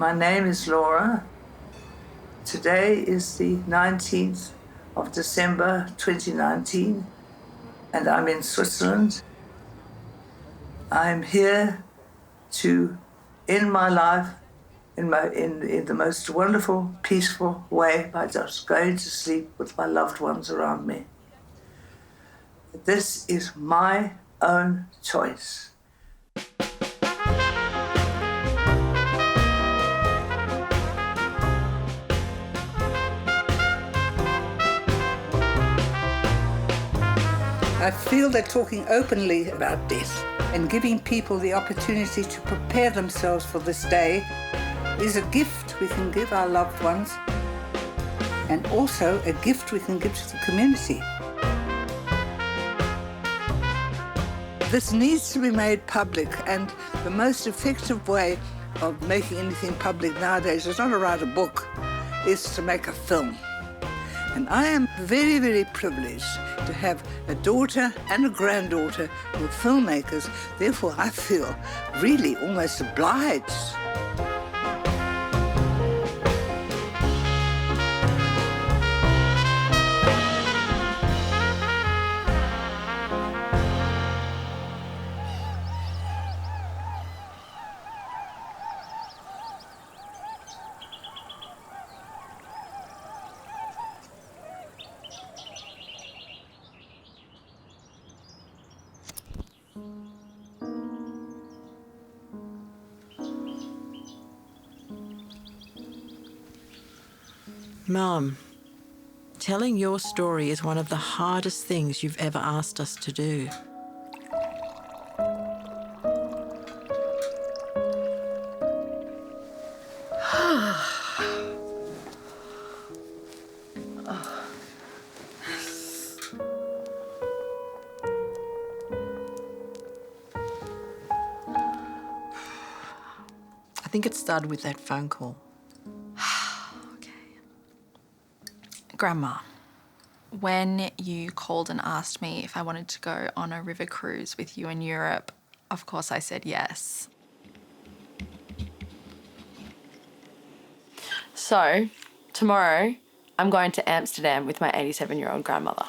My name is Laura. Today is the 19th of December 2019, and I'm in Switzerland. I'm here to end my life in the most wonderful, peaceful way by just going to sleep with my loved ones around me. This is my own choice. I feel that talking openly about death and giving people the opportunity to prepare themselves for this day is a gift we can give our loved ones, and also a gift we can give to the community. This needs to be made public, and the most effective way of making anything public nowadays is not to write a book, is to make a film. And I am very, very privileged to have a daughter and a granddaughter who are filmmakers. Therefore, I feel really almost obliged. Mum, telling your story is one of the hardest things you've ever asked us to do. I think it started with that phone call. Grandma, when you called and asked me if I wanted to go on a river cruise with you in Europe, of course I said yes. So, tomorrow, I'm going to Amsterdam with my 87-year-old grandmother.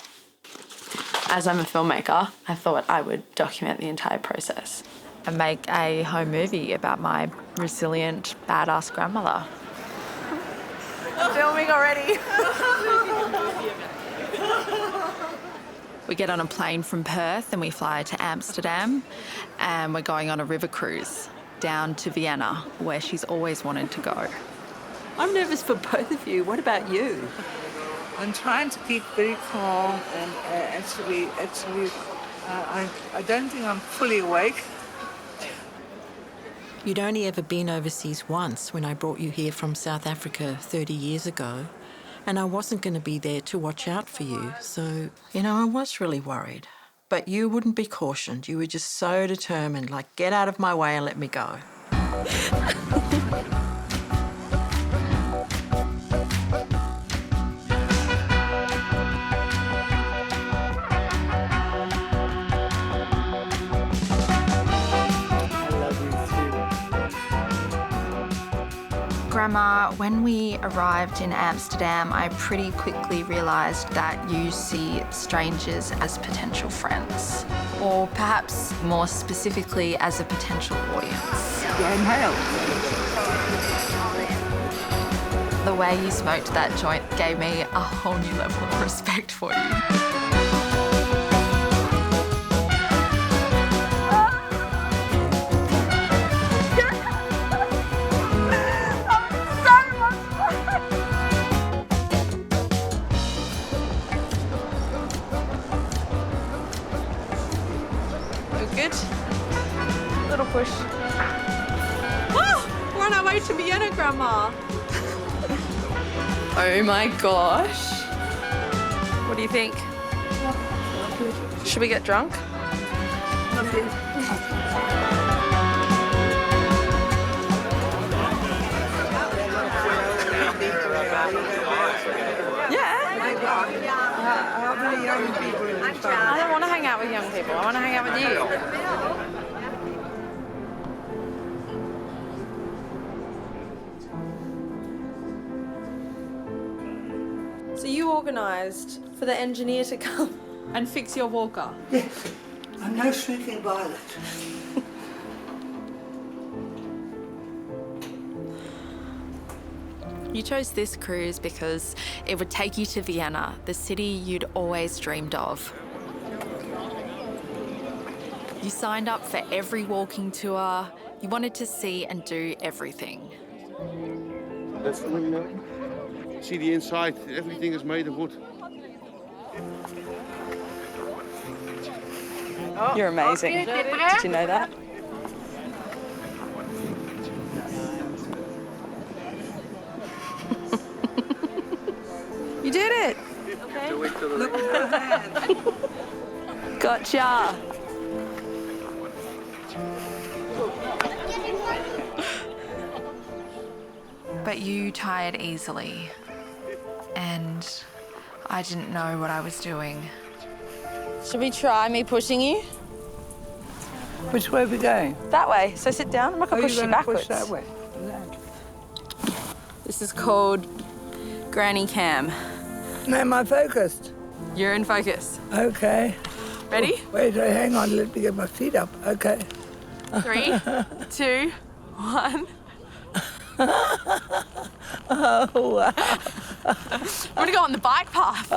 As I'm a filmmaker, I thought I would document the entire process and make a home movie about my resilient, badass grandmother. Filming already. We get on a plane from Perth and we fly to Amsterdam, and we're going on a river cruise down to Vienna, where she's always wanted to go. I'm nervous for both of you. What about you? I'm trying to keep very calm and actually, I don't think I'm fully awake. You'd only ever been overseas once when I brought you here from South Africa 30 years ago, and I wasn't going to be there to watch out for you, so, I was really worried. But you wouldn't be cautioned. You were just so determined, like, get out of my way and let me go. Grandma, when we arrived in Amsterdam, I pretty quickly realised that you see strangers as potential friends, or perhaps more specifically as a potential audience. Inhale. The way you smoked that joint gave me a whole new level of respect for you. Good? Little push. Oh, we're on our way to Vienna, Grandma. Oh my gosh. What do you think? Should we get drunk? How many young people in this family? I don't want to hang out with young people. I want to hang out with you. So you organised for the engineer to come and fix your walker? Yes, I'm no shrinking violet. You chose this cruise because it would take you to Vienna, the city you'd always dreamed of. You signed up for every walking tour. You wanted to see and do everything. See the inside, everything is made of wood. You're amazing. Did you know that? You did it! Look at her hand. Gotcha! But you tired easily, and I didn't know what I was doing. Should we try me pushing you? Which way are we going? That way. So sit down. I'm not going to push you backwards. Push that way. This is called Granny Cam. No, am I focused? You're in focus. Okay. Ready? Wait, hang on, let me get my feet up. Okay. 3, 2, 1. Oh, wow. I'm going to go on the bike path.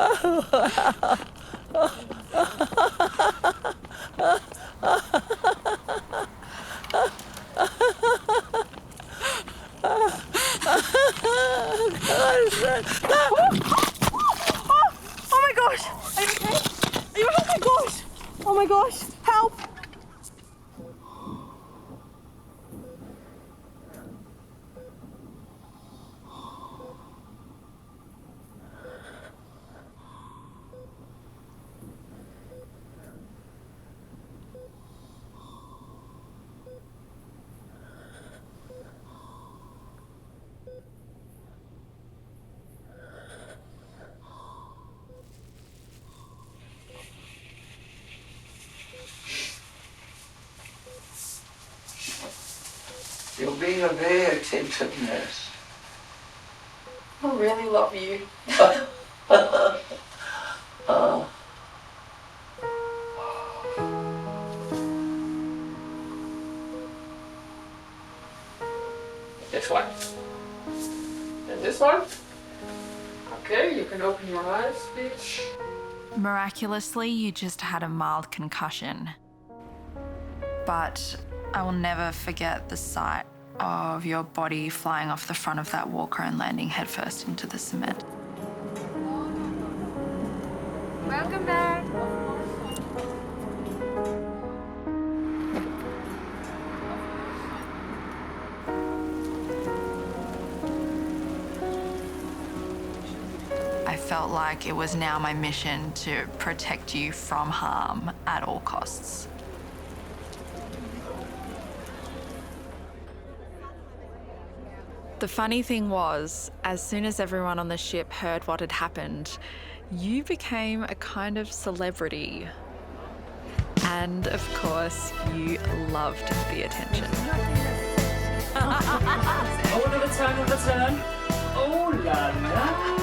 Oh my gosh! Are you okay? Are you? Oh my gosh! Oh my gosh! Help! You're being a very attentive nurse. I really love you. This one. And this one. Okay, you can open your eyes, please. Miraculously, you just had a mild concussion. But I will never forget the sight of your body flying off the front of that walker and landing headfirst into the cement. Welcome back. I felt like it was now my mission to protect you from harm at all costs. The funny thing was, as soon as everyone on the ship heard what had happened, you became a kind of celebrity. And of course, you loved the attention. Oh, another turn. Oh la la.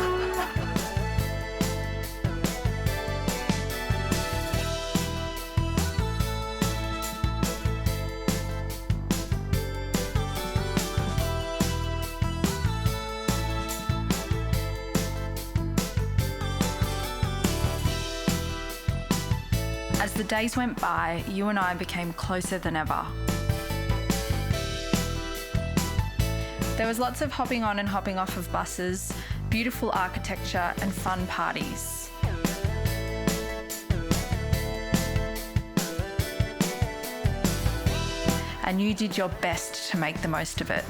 As the days went by, you and I became closer than ever. There was lots of hopping on and hopping off of buses, beautiful architecture and fun parties. And you did your best to make the most of it.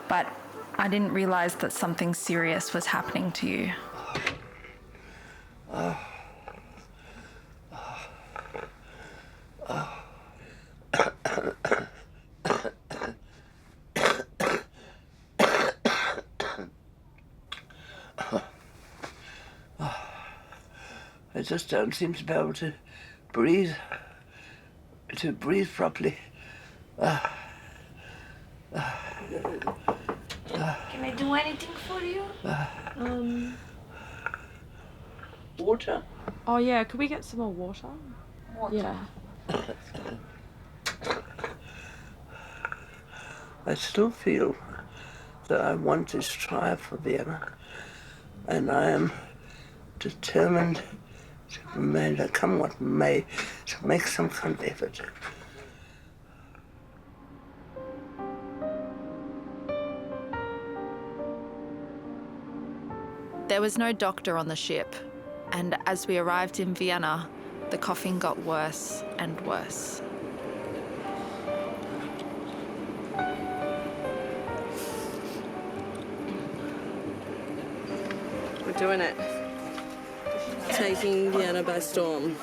But I didn't realise that something serious was happening to you. I just don't seem to be able to breathe properly. Can I do anything for you? Water? Oh yeah, could we get some more water? Yeah. I still feel that I want to strive for Vienna, and I am determined to remain, come what may, to make some kind of effort. There was no doctor on the ship, and as we arrived in Vienna, the coughing got worse and worse. We're doing it. Taking Vienna by storm.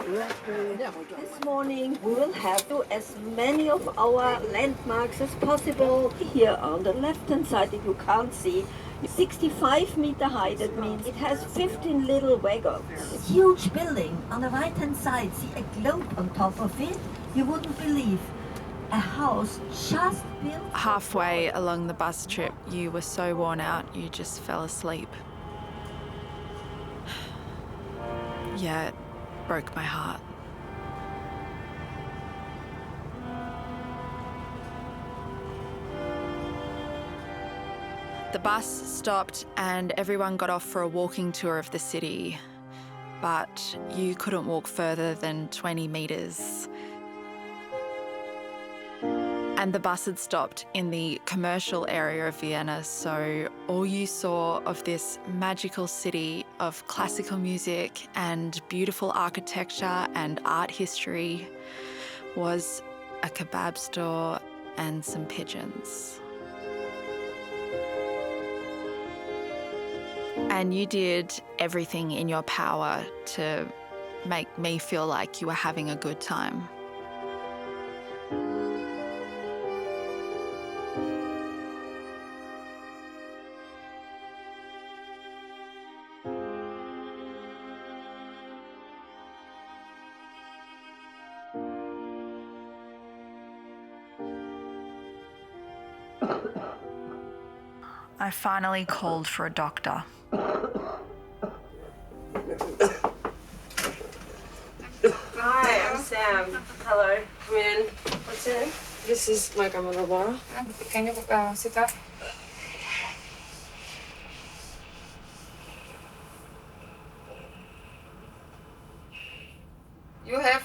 This morning we will have as many of our landmarks as possible. Here on the left-hand side, if you can't see, 65 meter high. That means it has 15 little wagons. Huge building on the right-hand side. See a globe on top of it. You wouldn't believe. A house just built. Halfway along the bus trip, you were so worn out, you just fell asleep. Yeah, it broke my heart. The bus stopped and everyone got off for a walking tour of the city, but you couldn't walk further than 20 metres. And the bus had stopped in the commercial area of Vienna, so all you saw of this magical city of classical music and beautiful architecture and art history was a kebab store and some pigeons. And you did everything in your power to make me feel like you were having a good time. I finally called for a doctor. Hi, I'm Sam. Hello. Come in. What's your name? This is my grandmother, Laura. Can you sit up? You have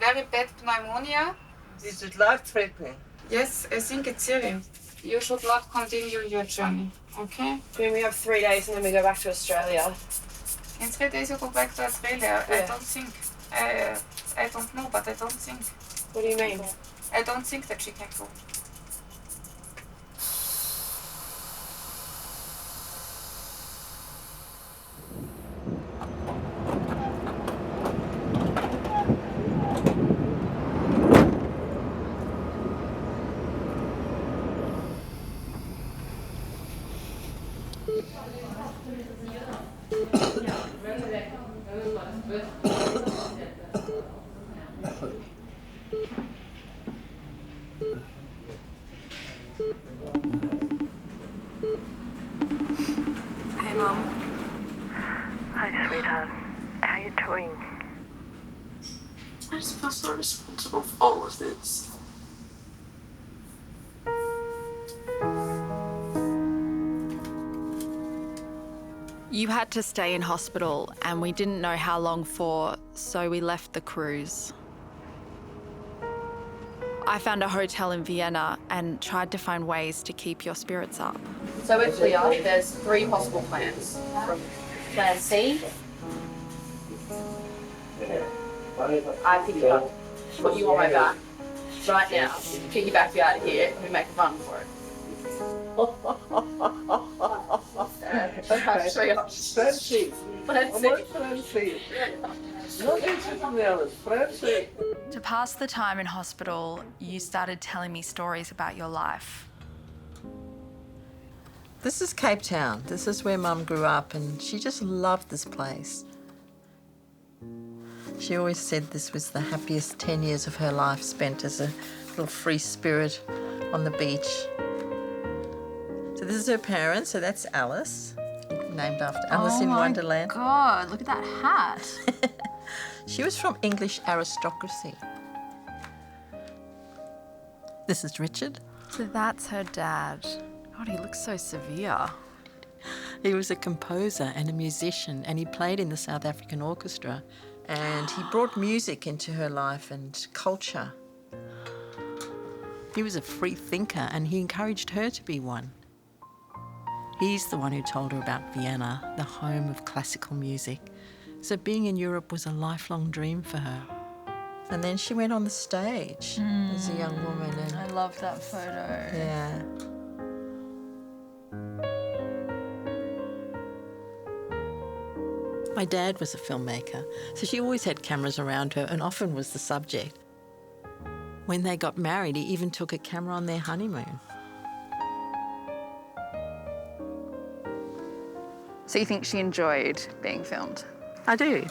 very bad pneumonia. Is it life-threatening? Yes, I think it's serious. You should not continue your journey, okay? Then we have 3 days and then we go back to Australia. In 3 days you go back to Australia. Yeah. I don't think. I don't know, but I don't think. What do you mean? I don't think that she can go. Hey, Mom. Hi, sweetheart. How are you doing? I just feel so responsible for all of this. You had to stay in hospital and we didn't know how long for, so we left the cruise. I found a hotel in Vienna and tried to find ways to keep your spirits up. So we're clear. There's 3 possible plans. From plan C, I pick you up, put you on my back right now, piggyback you out of here, and we make a run for it. Okay. 3 options. Friendship. Plan I C. want friendship. Not anything else. Friendship. To pass the time in hospital, you started telling me stories about your life. This is Cape Town. This is where Mum grew up, and she just loved this place. She always said this was the happiest 10 years of her life spent as a little free spirit on the beach. So this is her parents, so that's Alice, named after Alice in Wonderland. Oh my God, look at that hat. She was from English aristocracy. This is Richard. So that's her dad. God, he looks so severe. He was a composer and a musician, and he played in the South African Orchestra, and he brought music into her life and culture. He was a free thinker, and he encouraged her to be one. He's the one who told her about Vienna, the home of classical music. So being in Europe was a lifelong dream for her. And then she went on the stage as a young woman. And I love that photo. yeah. My dad was a filmmaker, so she always had cameras around her and often was the subject. When they got married, he even took a camera on their honeymoon. So you think she enjoyed being filmed? I do.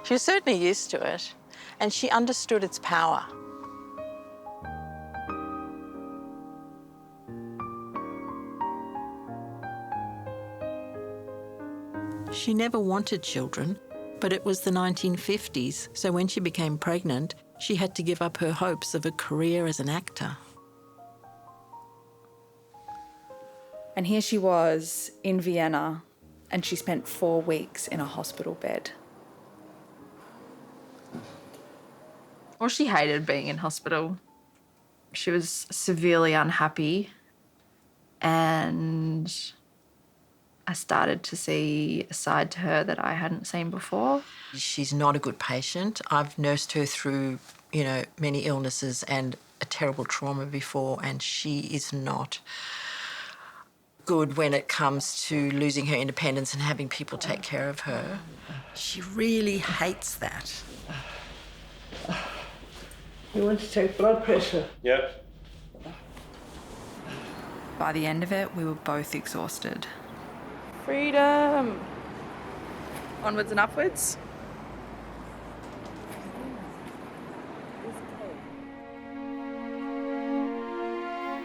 She was certainly used to it, and she understood its power. She never wanted children, but it was the 1950s, so when she became pregnant, she had to give up her hopes of a career as an actor. And here she was in Vienna, and she spent 4 weeks in a hospital bed. Well, she hated being in hospital. She was severely unhappy, and I started to see a side to her that I hadn't seen before. She's not a good patient. I've nursed her through, many illnesses and a terrible trauma before, and she is not good when it comes to losing her independence and having people take care of her. She really hates that. You want to take blood pressure? Yep. By the end of it, we were both exhausted. Freedom! Onwards and upwards.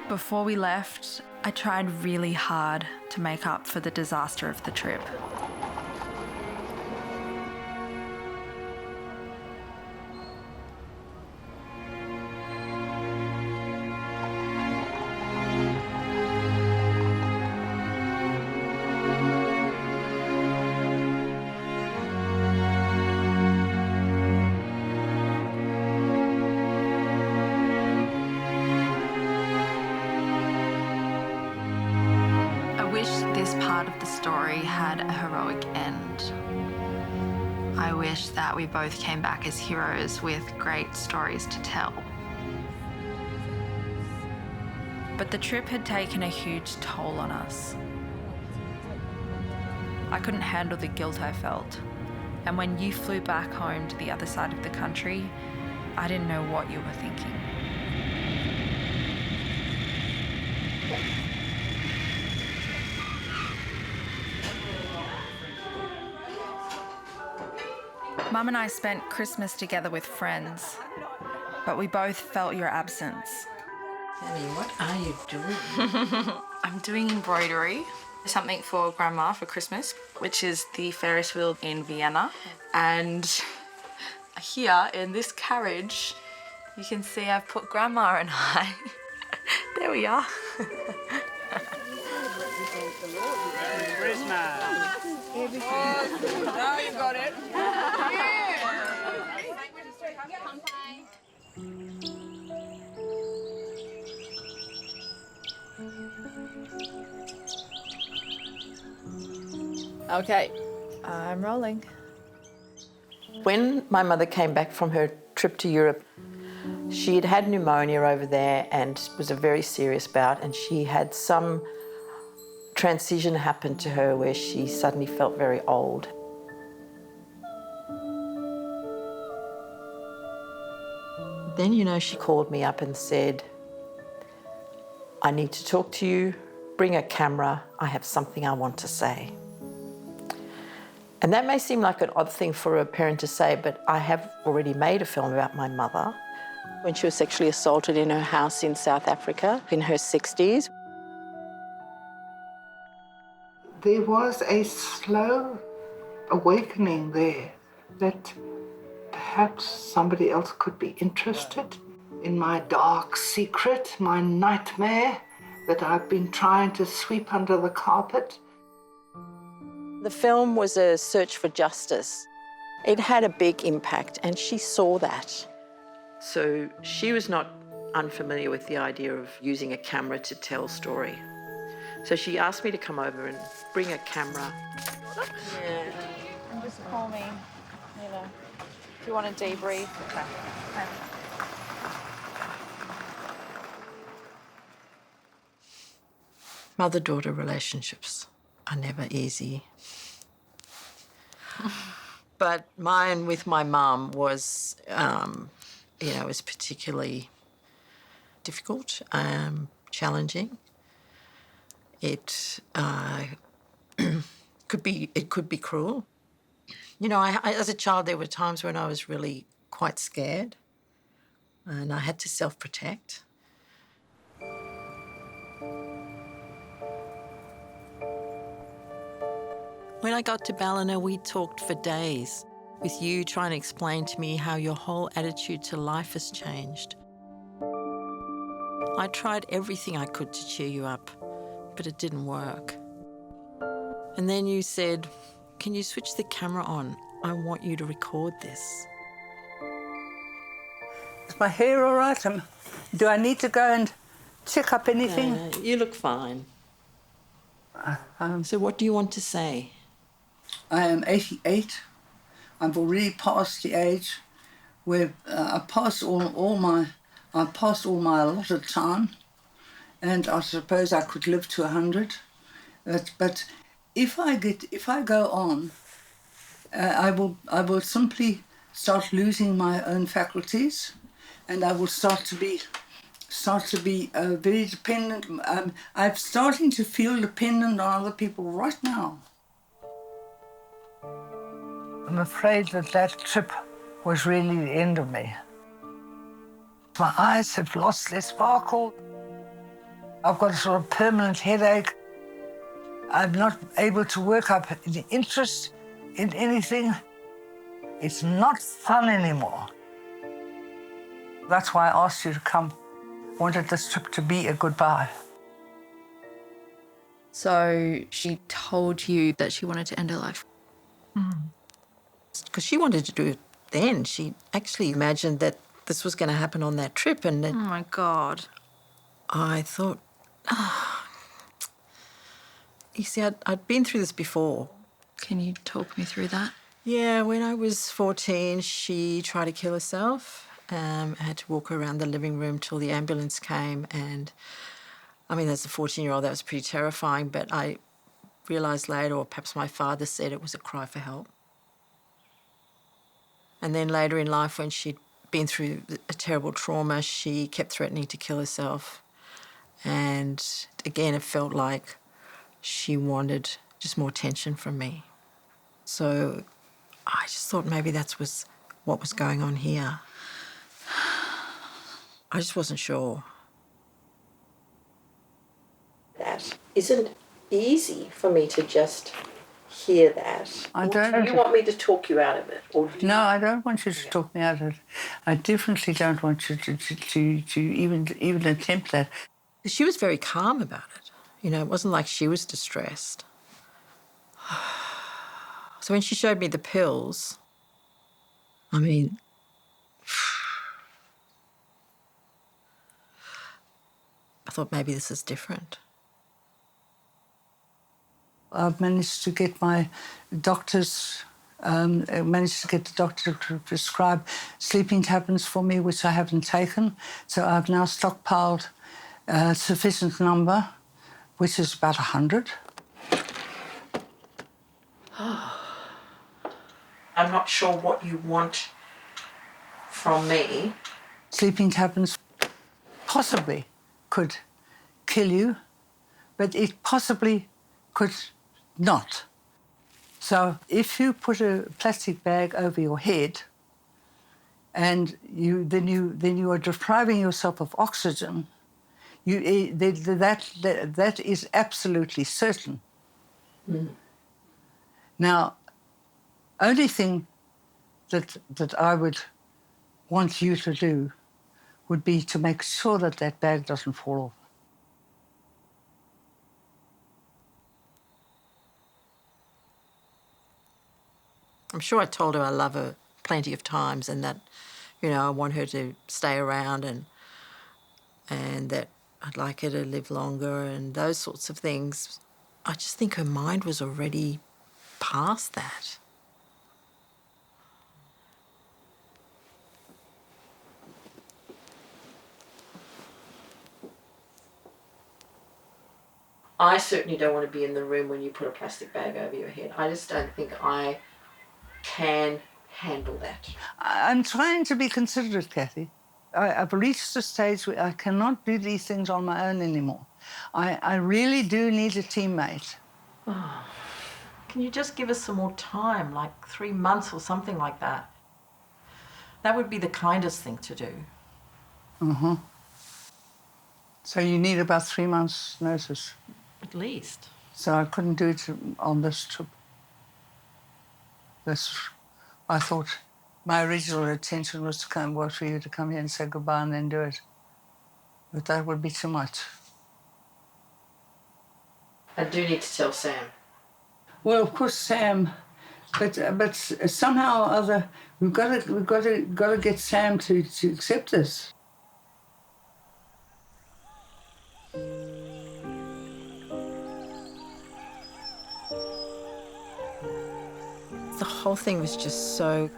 Before we left, I tried really hard to make up for the disaster of the trip. Part of the story had a heroic end. I wish that we both came back as heroes with great stories to tell. But the trip had taken a huge toll on us. I couldn't handle the guilt I felt. And when you flew back home to the other side of the country, I didn't know what you were thinking. Mum and I spent Christmas together with friends, but we both felt your absence. Honey, what are you doing? I'm doing embroidery, something for Grandma for Christmas, which is the Ferris wheel in Vienna. And here in this carriage, you can see I've put Grandma and I. There we are. Now you got it. Okay, I'm rolling. When my mother came back from her trip to Europe, she had had pneumonia over there and was a very serious bout, and she had some transition happen to her where she suddenly felt very old. Then, she called me up and said, I need to talk to you. bring a camera, I have something I want to say. And that may seem like an odd thing for a parent to say, but I have already made a film about my mother when she was sexually assaulted in her house in South Africa in her 60s. There was a slow awakening there that perhaps somebody else could be interested in my dark secret, my nightmare that I've been trying to sweep under the carpet. The film was a search for justice. It had a big impact, and she saw that. So she was not unfamiliar with the idea of using a camera to tell story. So she asked me to come over and bring a camera. Yeah. And just call me, if you want to debrief. Okay. Mother-daughter relationships are never easy. But mine with my mum was, was particularly difficult, challenging. It could be cruel. You know, I, as a child, there were times when I was really quite scared, and I had to self-protect. When I got to Ballina, we talked for days, with you trying to explain to me how your whole attitude to life has changed. I tried everything I could to cheer you up, but it didn't work. And then you said, "Can you switch the camera on? I want you to record this." Is my hair all right? Do I need to go and check up anything? No, you look fine. So what do you want to say? I am 88. I've already passed the age where I passed all my allotted time, and I suppose I could live to 100. But if I go on, I will simply start losing my own faculties, and I will start to be very dependent. I'm starting to feel dependent on other people right now. I'm afraid that trip was really the end of me. My eyes have lost their sparkle. I've got a sort of permanent headache. I'm not able to work up the interest in anything. It's not fun anymore. That's why I asked you to come. I wanted this trip to be a goodbye. So she told you that she wanted to end her life? Because she wanted to do it then. She actually imagined that this was going to happen on that trip, and that Oh my God. I thought, you see, I'd been through this before. Can you talk me through that? Yeah, when I was 14, she tried to kill herself. I had to walk her around the living room till the ambulance came, and I mean, as a 14-year-old, that was pretty terrifying, but I realised later, or perhaps my father said, it was a cry for help. And then later in life, when she'd been through a terrible trauma, she kept threatening to kill herself. And again, it felt like she wanted just more attention from me. So I just thought maybe that was what was going on here. I just wasn't sure. That isn't easy for me to just hear that. Do you want me to talk you out of it? No, I don't want you to talk me out of it. I definitely don't want you to even attempt that. She was very calm about it. You know, it wasn't like she was distressed. So when she showed me the pills, I mean, I thought maybe this is different. I've managed to get my doctors, managed to get the doctor to prescribe sleeping tablets for me, which I haven't taken. So I've now stockpiled a sufficient number, which is about 100. I'm not sure what you want from me. Sleeping tablets possibly could kill you, but it possibly could not. So if you put a plastic bag over your head and then you are depriving yourself of oxygen, that is absolutely certain. Mm. Now, only thing that I would want you to do would be to make sure that that bag doesn't fall off. I'm sure I told her I love her plenty of times and that, you know, I want her to stay around and that I'd like her to live longer and those sorts of things. I just think her mind was already past that. I certainly don't want to be in the room when you put a plastic bag over your head. I just don't think I can handle that. I'm trying to be considerate, Cathy. I've reached a stage where I cannot do these things on my own anymore. I really do need a teammate. Oh, can you just give us some more time, like 3 months or something like that? That would be the kindest thing to do. Mm-hmm. So you need about 3 months' notice? At least. So I couldn't do it on this trip. I thought my original intention was for you to come here and say goodbye and then do it. But that would be too much. I do need to tell Sam. Well, of course, Sam, but somehow or other we've got to get Sam to accept this. The whole thing was just so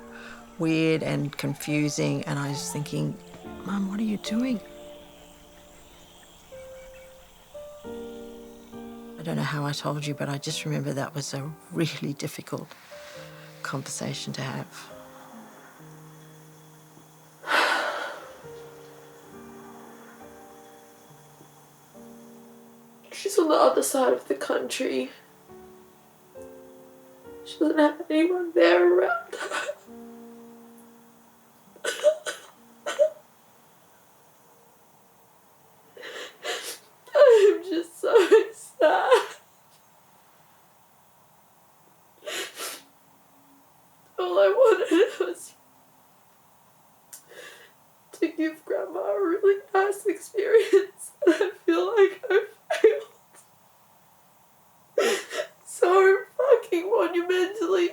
weird and confusing, and I was thinking, Mum, what are you doing? I don't know how I told you, but I just remember that was a really difficult conversation to have. She's on the other side of the country. She doesn't have anyone there around her. I'm just so sad. All I wanted was to give Grandma a really nice experience, and I feel like I failed so fucking monumentally.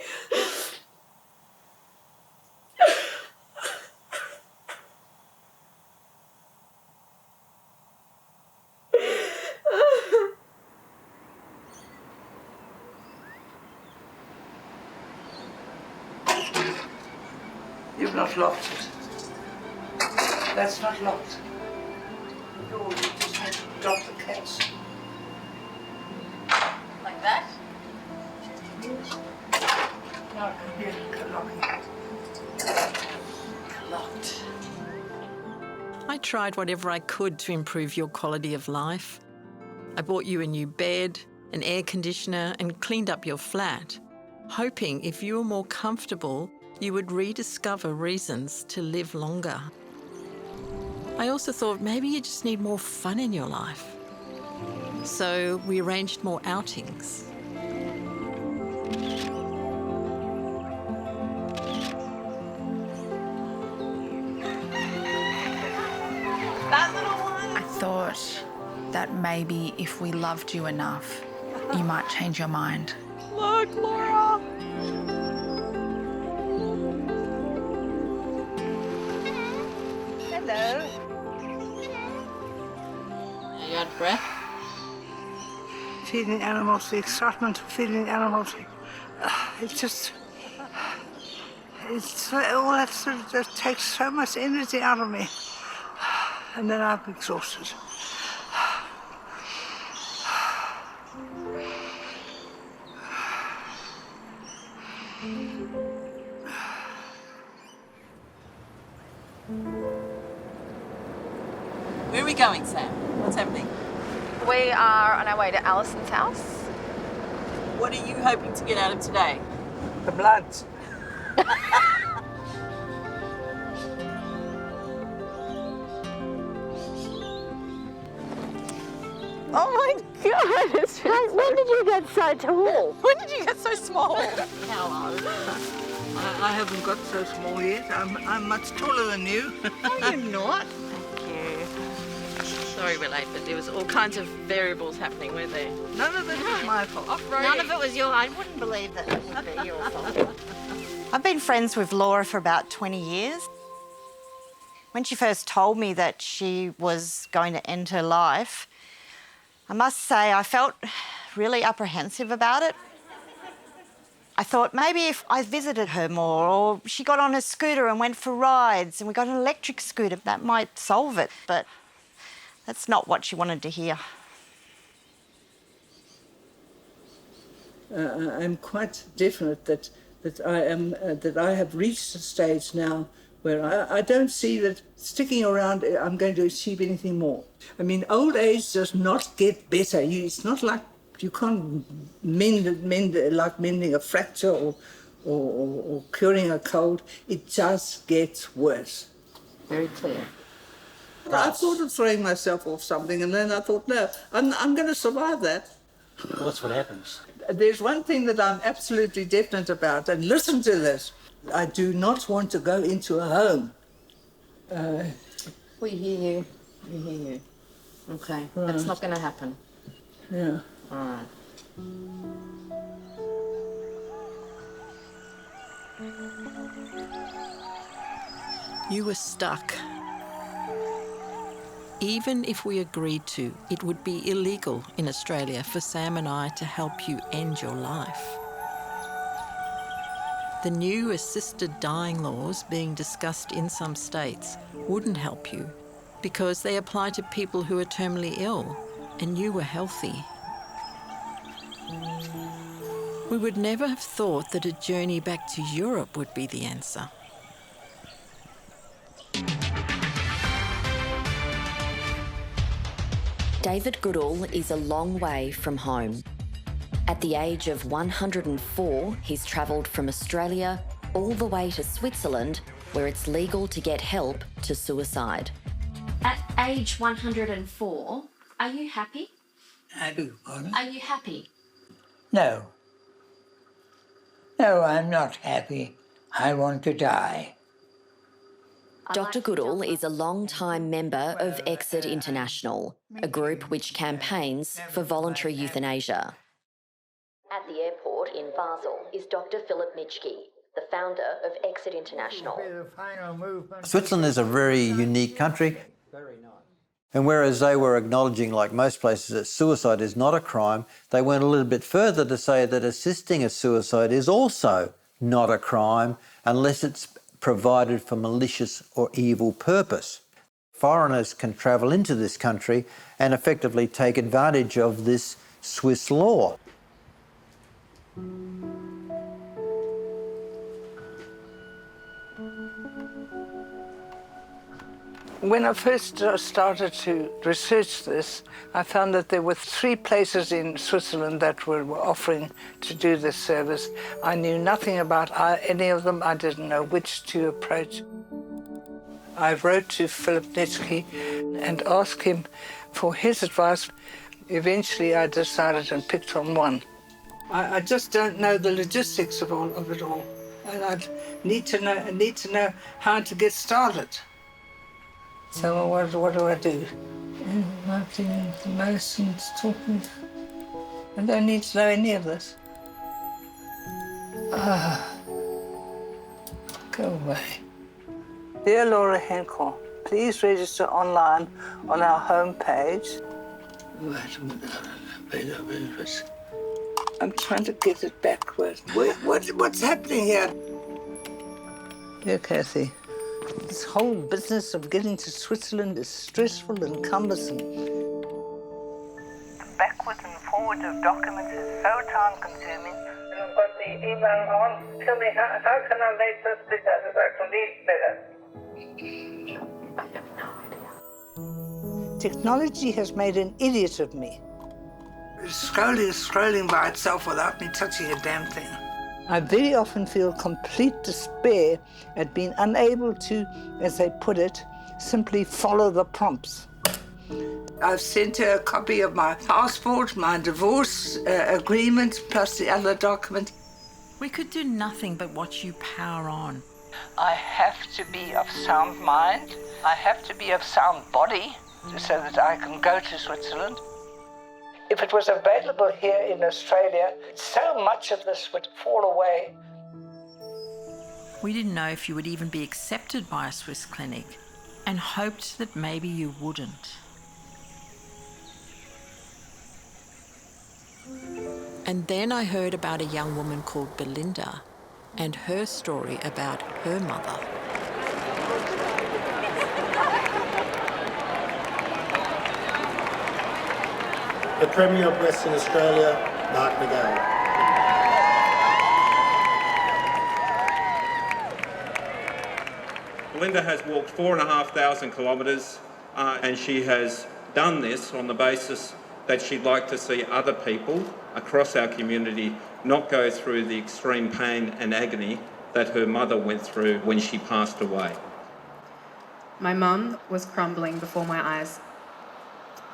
You've not locked it. That's not locked. The door, you just have to drop the cats. Like that? No, here, lock it. Locked. I tried whatever I could to improve your quality of life. I bought you a new bed, an air conditioner, and cleaned up your flat, hoping if you were more comfortable, you would rediscover reasons to live longer. I also thought maybe you just need more fun in your life. So we arranged more outings. I thought that maybe if we loved you enough, you might change your mind. Look, Laura! Hello. Are you out of breath? Feeding animals, the excitement of feeding animals. It's all that sort of that takes so much energy out of me. And then I'm exhausted. Where are we going, Sam? What's happening? We are on our way to Alison's house. What are you hoping to get out of today? The blood. Oh my God! It's just... When did you get so tall? When did you get so small? Hello. I haven't got so small yet. I'm much taller than you. No, you're not. Thank you. Sorry we're late, but there was all kinds of variables happening, weren't there? None of it was my fault. None of it was your. I wouldn't believe that it would be your fault. I've been friends with Laura for about 20 years. When she first told me that she was going to end her life, I must say I felt really apprehensive about it. I thought maybe if I visited her more, or she got on a scooter and went for rides and we got an electric scooter, that might solve it. But that's not what she wanted to hear. I'm quite definite that I have reached a stage now where I don't see that sticking around I'm going to achieve anything more. I mean, old age does not get better. It's not like you can't mend like mending a fracture or curing a cold. It just gets worse. Very clear. I thought of throwing myself off something, and then I thought, no, I'm going to survive that. Well, that's what happens. There's one thing that I'm absolutely definite about, and listen to this. I do not want to go into a home. We hear you. We hear you. Okay, Right. that's not going to happen. Yeah. All right. You were stuck. Even if we agreed to, it would be illegal in Australia for Sam and I to help you end your life. The new assisted dying laws being discussed in some states wouldn't help you because they apply to people who are terminally ill and you were healthy. We would never have thought that a journey back to Europe would be the answer. David Goodall is a long way from home. At the age of 104, he's travelled from Australia all the way to Switzerland, where it's legal to get help to suicide. At age 104, are you happy? I do, pardon? Are you happy? No. No, I'm not happy. I want to die. Dr. Goodall is a long-time member of Exit International, a group which campaigns for voluntary euthanasia. At the airport in Basel is Dr. Philip Mitschke, the founder of Exit International. Switzerland is a very unique country. And whereas they were acknowledging, like most places, that suicide is not a crime, they went a little bit further to say that assisting a suicide is also not a crime unless it's provided for malicious or evil purpose. Foreigners can travel into this country and effectively take advantage of this Swiss law. When I first started to research this, I found that there were 3 places in Switzerland that were offering to do this service. I knew nothing about any of them. I didn't know which to approach. I wrote to Philip Mitschke and asked him for his advice. Eventually, I decided and picked on one. I just don't know the logistics of it all, and I need to know how to get started. So what do I do? Writing the motions, talking. I don't need to know any of this. Go away. Dear Laura Henkel, please register online on our homepage. Wait a minute. I'm trying to get it backwards. What's happening here? Dear Cathy, this whole business of getting to Switzerland is stressful and cumbersome. The backwards and forwards of documents is so time-consuming. And I've got the email on. Tell me, how can I make this better, that I can read better? Technology has made an idiot of me. Scrolling by itself without me touching a damn thing. I very often feel complete despair at being unable to, as they put it, simply follow the prompts. I've sent her a copy of my passport, my divorce agreement, plus the other document. We could do nothing but watch you power on. I have to be of sound mind. I have to be of sound body so that I can go to Switzerland. If it was available here in Australia, so much of this would fall away. We didn't know if you would even be accepted by a Swiss clinic and hoped that maybe you wouldn't. And then I heard about a young woman called Belinda and her story about her mother. The Premier of Western Australia, Mark McGowan. Belinda has walked 4,500 kilometres and she has done this on the basis that she'd like to see other people across our community not go through the extreme pain and agony that her mother went through when she passed away. My mum was crumbling before my eyes.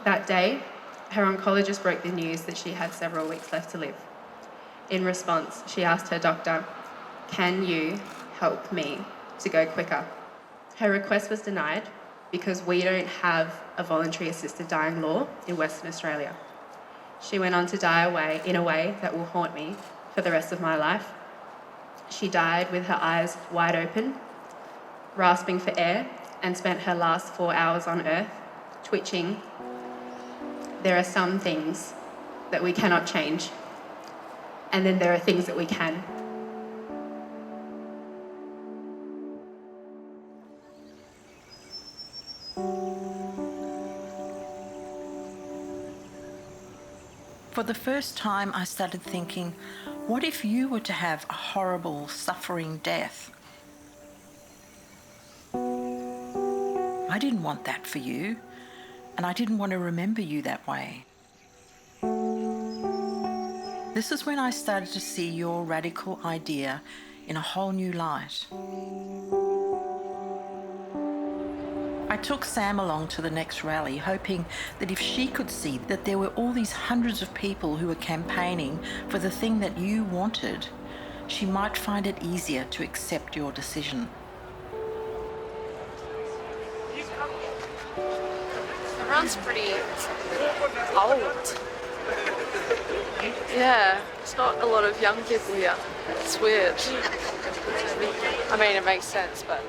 That day, her oncologist broke the news that she had several weeks left to live. In response, she asked her doctor, "Can you help me to go quicker?" Her request was denied because we don't have a voluntary assisted dying law in Western Australia. She went on to die in a way that will haunt me for the rest of my life. She died with her eyes wide open, rasping for air, and spent her last 4 hours on earth, twitching. There are some things that we cannot change, and then there are things that we can. For the first time, I started thinking, what if you were to have a horrible, suffering death? I didn't want that for you, and I didn't want to remember you that way. This is when I started to see your radical idea in a whole new light. I took Sam along to the next rally, hoping that if she could see that there were all these hundreds of people who were campaigning for the thing that you wanted, she might find it easier to accept your decision. Everyone's pretty old. Yeah, there's not a lot of young people here. It's weird. I mean, it makes sense, but...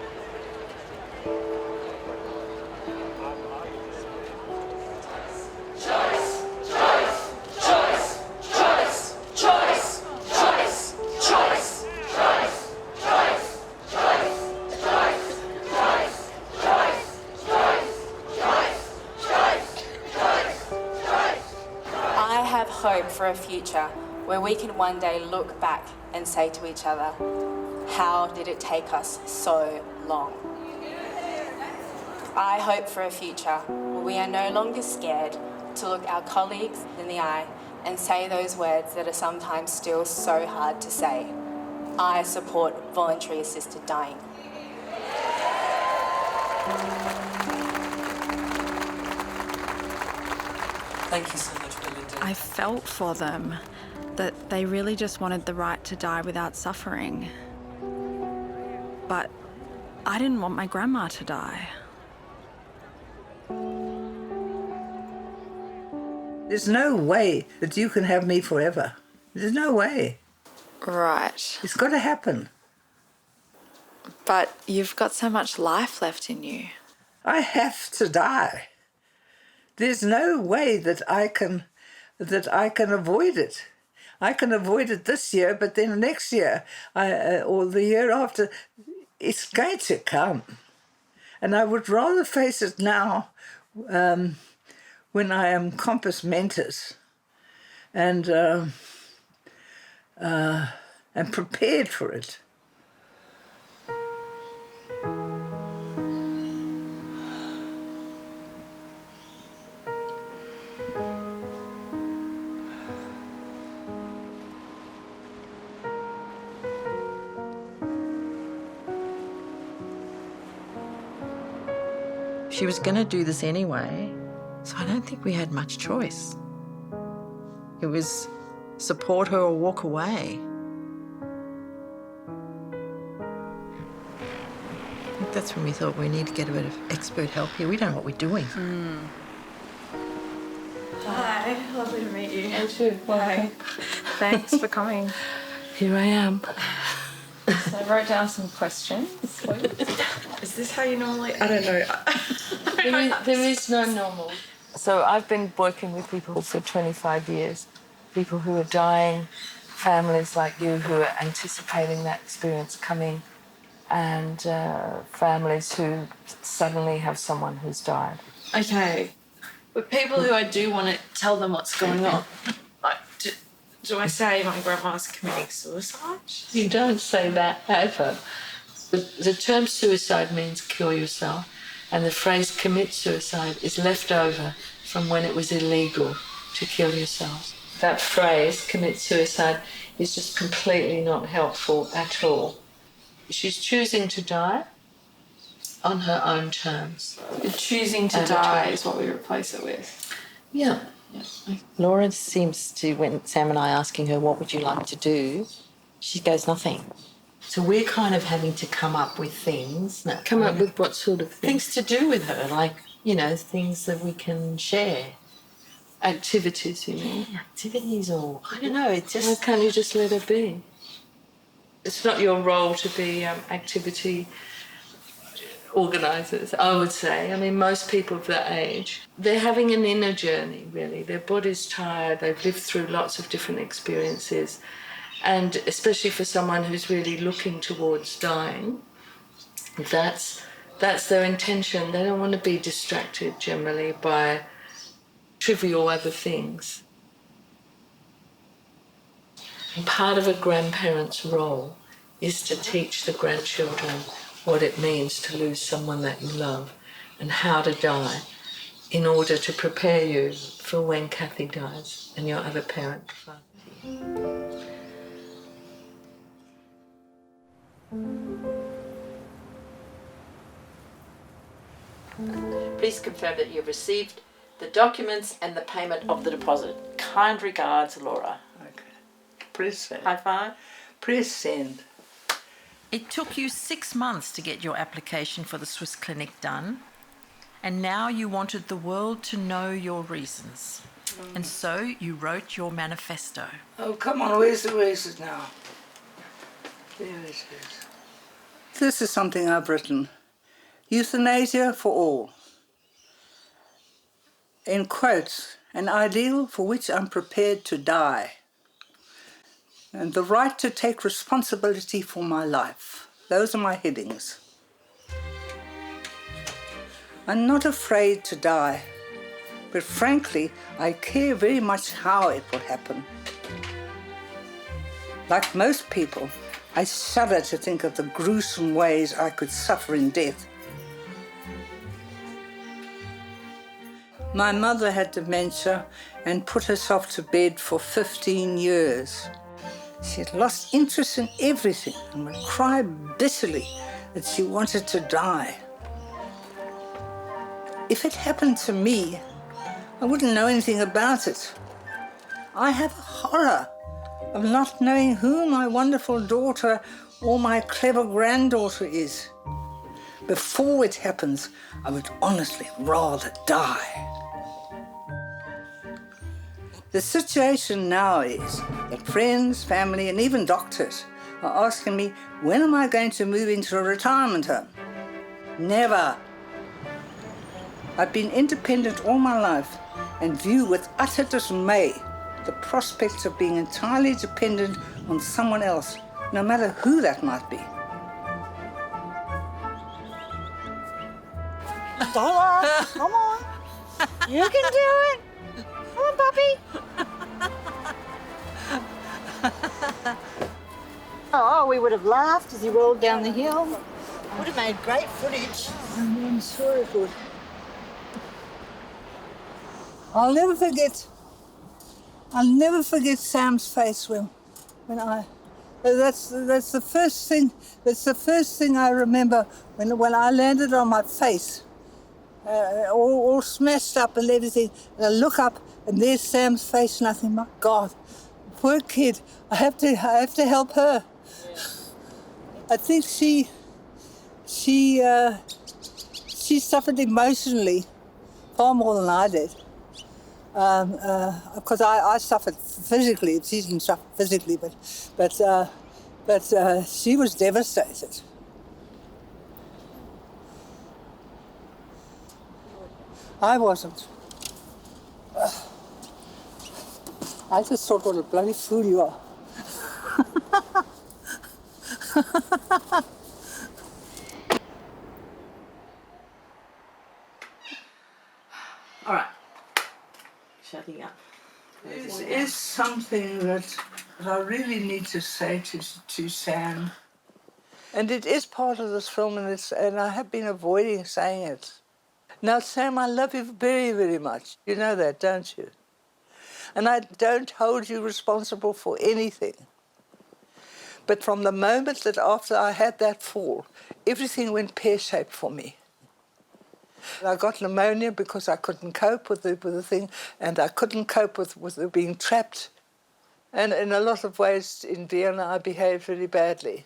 hope for a future where we can one day look back and say to each other, how did it take us so long? I hope for a future where we are no longer scared to look our colleagues in the eye and say those words that are sometimes still so hard to say. I support voluntary assisted dying. Thank you so much, Belinda. I felt for them, that they really just wanted the right to die without suffering. But I didn't want my grandma to die. There's no way that you can have me forever. There's no way. Right. It's got to happen. But you've got so much life left in you. I have to die. There's no way that I can avoid it. I can avoid it this year, but then next year or the year after, it's going to come. And I would rather face it now when I am compos mentis and prepared for it. She was going to do this anyway, so I don't think we had much choice. It was support her or walk away. I think that's when we thought we need to get a bit of expert help here. We don't know what we're doing. Hi, lovely to meet you. You too. Hi. Thanks for coming. Here I am. So I wrote down some questions. Is this how you normally... I don't know. There is no normal. So I've been working with people for 25 years, people who are dying, families like you who are anticipating that experience coming, and families who suddenly have someone who's died. Okay. But people who I do want to tell them what's going on, like, do I say my grandma's committing suicide? You don't say that ever. The term suicide means kill yourself, and the phrase commit suicide is left over from when it was illegal to kill yourself. That phrase, commit suicide, is just completely not helpful at all. She's choosing to die on her own terms. Choosing to die is what we replace it with. Yeah. Laura seems to, when Sam and I are asking her, what would you like to do? She goes, nothing. So we're kind of having to come up with things. Come up with what sort of things? Things to do with her, like, you know, things that we can share. Activities, you mean? Activities or, I don't know, it's just... Why can't you just let her be? It's not your role to be activity organisers, I would say. I mean, most people of that age, they're having an inner journey, really. Their body's tired, they've lived through lots of different experiences, and especially for someone who's really looking towards dying, that's their intention. They don't want to be distracted generally by trivial other things. And part of a grandparent's role is to teach the grandchildren what it means to lose someone that you love and how to die in order to prepare you for when Cathy dies and your other parent. Please confirm that you've received the documents and the payment of the deposit. Kind regards, Laura. Okay. Press send. High five. Press send. It took you 6 months to get your application for the Swiss clinic done, and now you wanted the world to know your reasons. And so you wrote your manifesto. Oh, come on, where's it now? There it is. This is something I've written. Euthanasia for all. In quotes, an ideal for which I'm prepared to die. And the right to take responsibility for my life. Those are my headings. I'm not afraid to die, but frankly, I care very much how it will happen. Like most people, I shudder to think of the gruesome ways I could suffer in death. My mother had dementia and put herself to bed for 15 years. She had lost interest in everything and would cry bitterly that she wanted to die. If it happened to me, I wouldn't know anything about it. I have a horror of not knowing who my wonderful daughter or my clever granddaughter is. Before it happens, I would honestly rather die. The situation now is that friends, family, and even doctors are asking me, when am I going to move into a retirement home? Never. I've been independent all my life and view with utter dismay the prospect of being entirely dependent on someone else, no matter who that might be. Dollar, come on. You can do it. Come on, puppy. Oh, we would have laughed as he rolled down the hill. Would have made great footage. I'm sure it would. I'll never forget Sam's face when I. That's the first thing I remember when I landed on my face all smashed up and everything. And I look up, and there's Sam's face, and I think, my God, poor kid. I have to help her. I think she suffered emotionally far more than I did. Because I suffered physically. She didn't suffer physically, but she was devastated. I wasn't. I just thought, what a bloody fool you are. All right. Shutting up. There is something that I really need to say to Sam. And it is part of this film, and I have been avoiding saying it. Now, Sam, I love you very, very much. You know that, don't you? And I don't hold you responsible for anything. But from the moment that after I had that fall, everything went pear-shaped for me. I got pneumonia because I couldn't cope with the thing, and I couldn't cope with being trapped. And in a lot of ways in Vienna, I behaved really badly.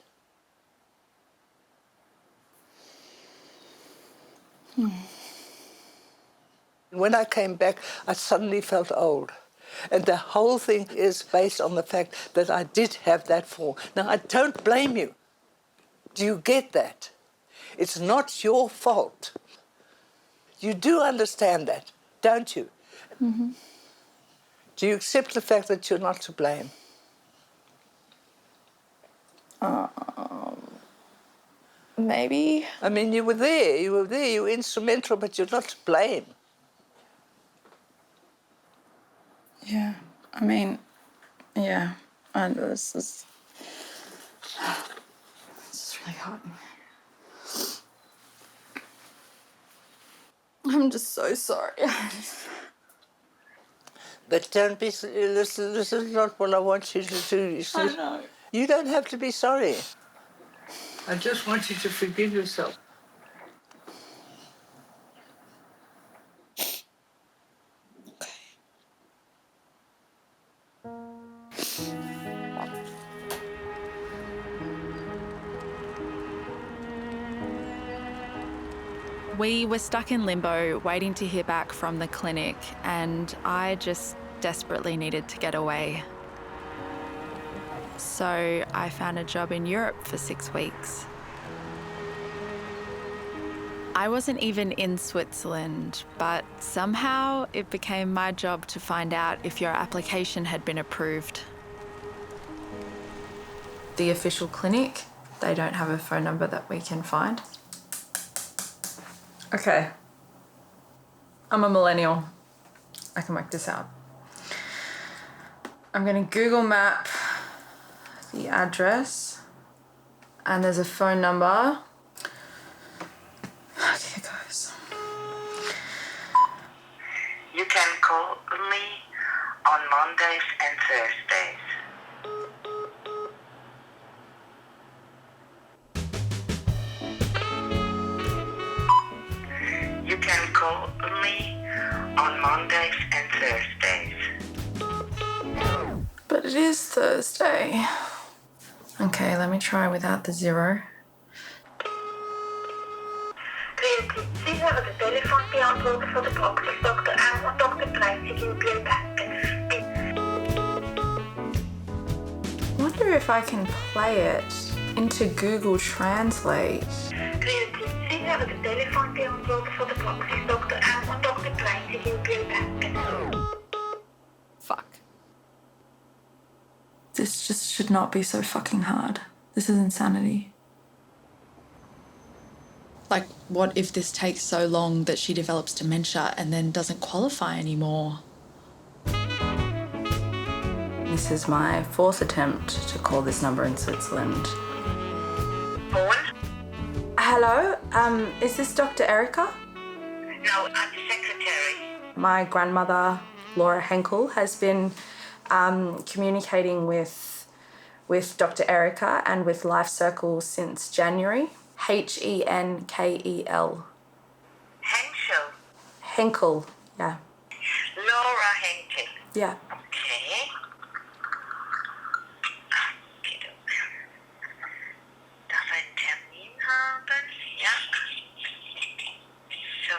When I came back, I suddenly felt old. And the whole thing is based on the fact that I did have that fall. Now, I don't blame you. Do you get that? It's not your fault. You do understand that, don't you? Mm-hmm. Do you accept the fact that you're not to blame? Maybe. I mean, you were there, you were instrumental, but you're not to blame. Yeah, I mean, yeah, and this is really hard. I'm just so sorry. But don't be, this is not what I want you to do. You see? I know. You don't have to be sorry. I just want you to forgive yourself. We were stuck in limbo, waiting to hear back from the clinic, and I just desperately needed to get away. So I found a job in Europe for 6 weeks. I wasn't even in Switzerland, but somehow it became my job to find out if your application had been approved. The official clinic, they don't have a phone number that we can find. Okay. I'm a millennial. I can work this out. I'm going to Google Map the address, and there's a phone number. Okay, guys. You can call me on Mondays and Thursdays. You can call me on Mondays and Thursdays. But it is Thursday. Okay, let me try without the 0. Sie hebben de telefoon beantwoorden voor de klokjesdokter en van dokter Cathy in Bierbakken. I wonder if I can play it into Google Translate. Sie hebben de telefoon beantwoorden voor de klokjesdokter en van dokter Cathy in Bierbakken. Fuck. This just should not be so fucking hard. This is insanity. Like, what if this takes so long that she develops dementia and then doesn't qualify anymore? This is my 4th attempt to call this number in Switzerland. Hello, is this Dr. Erica? No, I'm the secretary. My grandmother, Laura Henkel, has been communicating with Dr. Erica and with Life Circle since January. Henkel. Henkel? Henkel, yeah. Laura Henkel. Yeah. Okay. Darf einen Termin haben? Ja. So.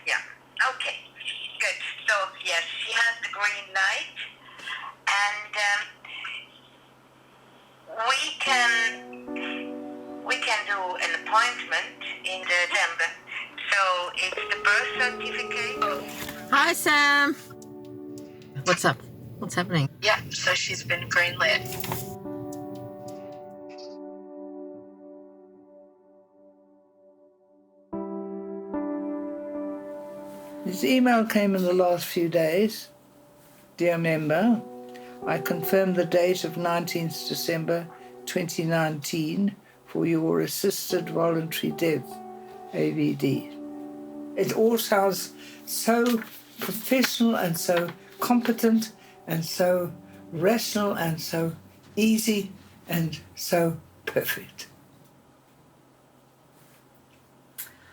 Yeah. Okay. Good. So yes, she has the green light, and we can do an appointment in December. So it's the birth certificate. Hi, Sam. What's up? What's happening? Yeah. So she's been green-lit. This email came in the last few days. Dear member, I confirm the date of 19th December 2019 for your assisted voluntary death, AVD. It all sounds so professional and so competent and so rational and so easy and so perfect.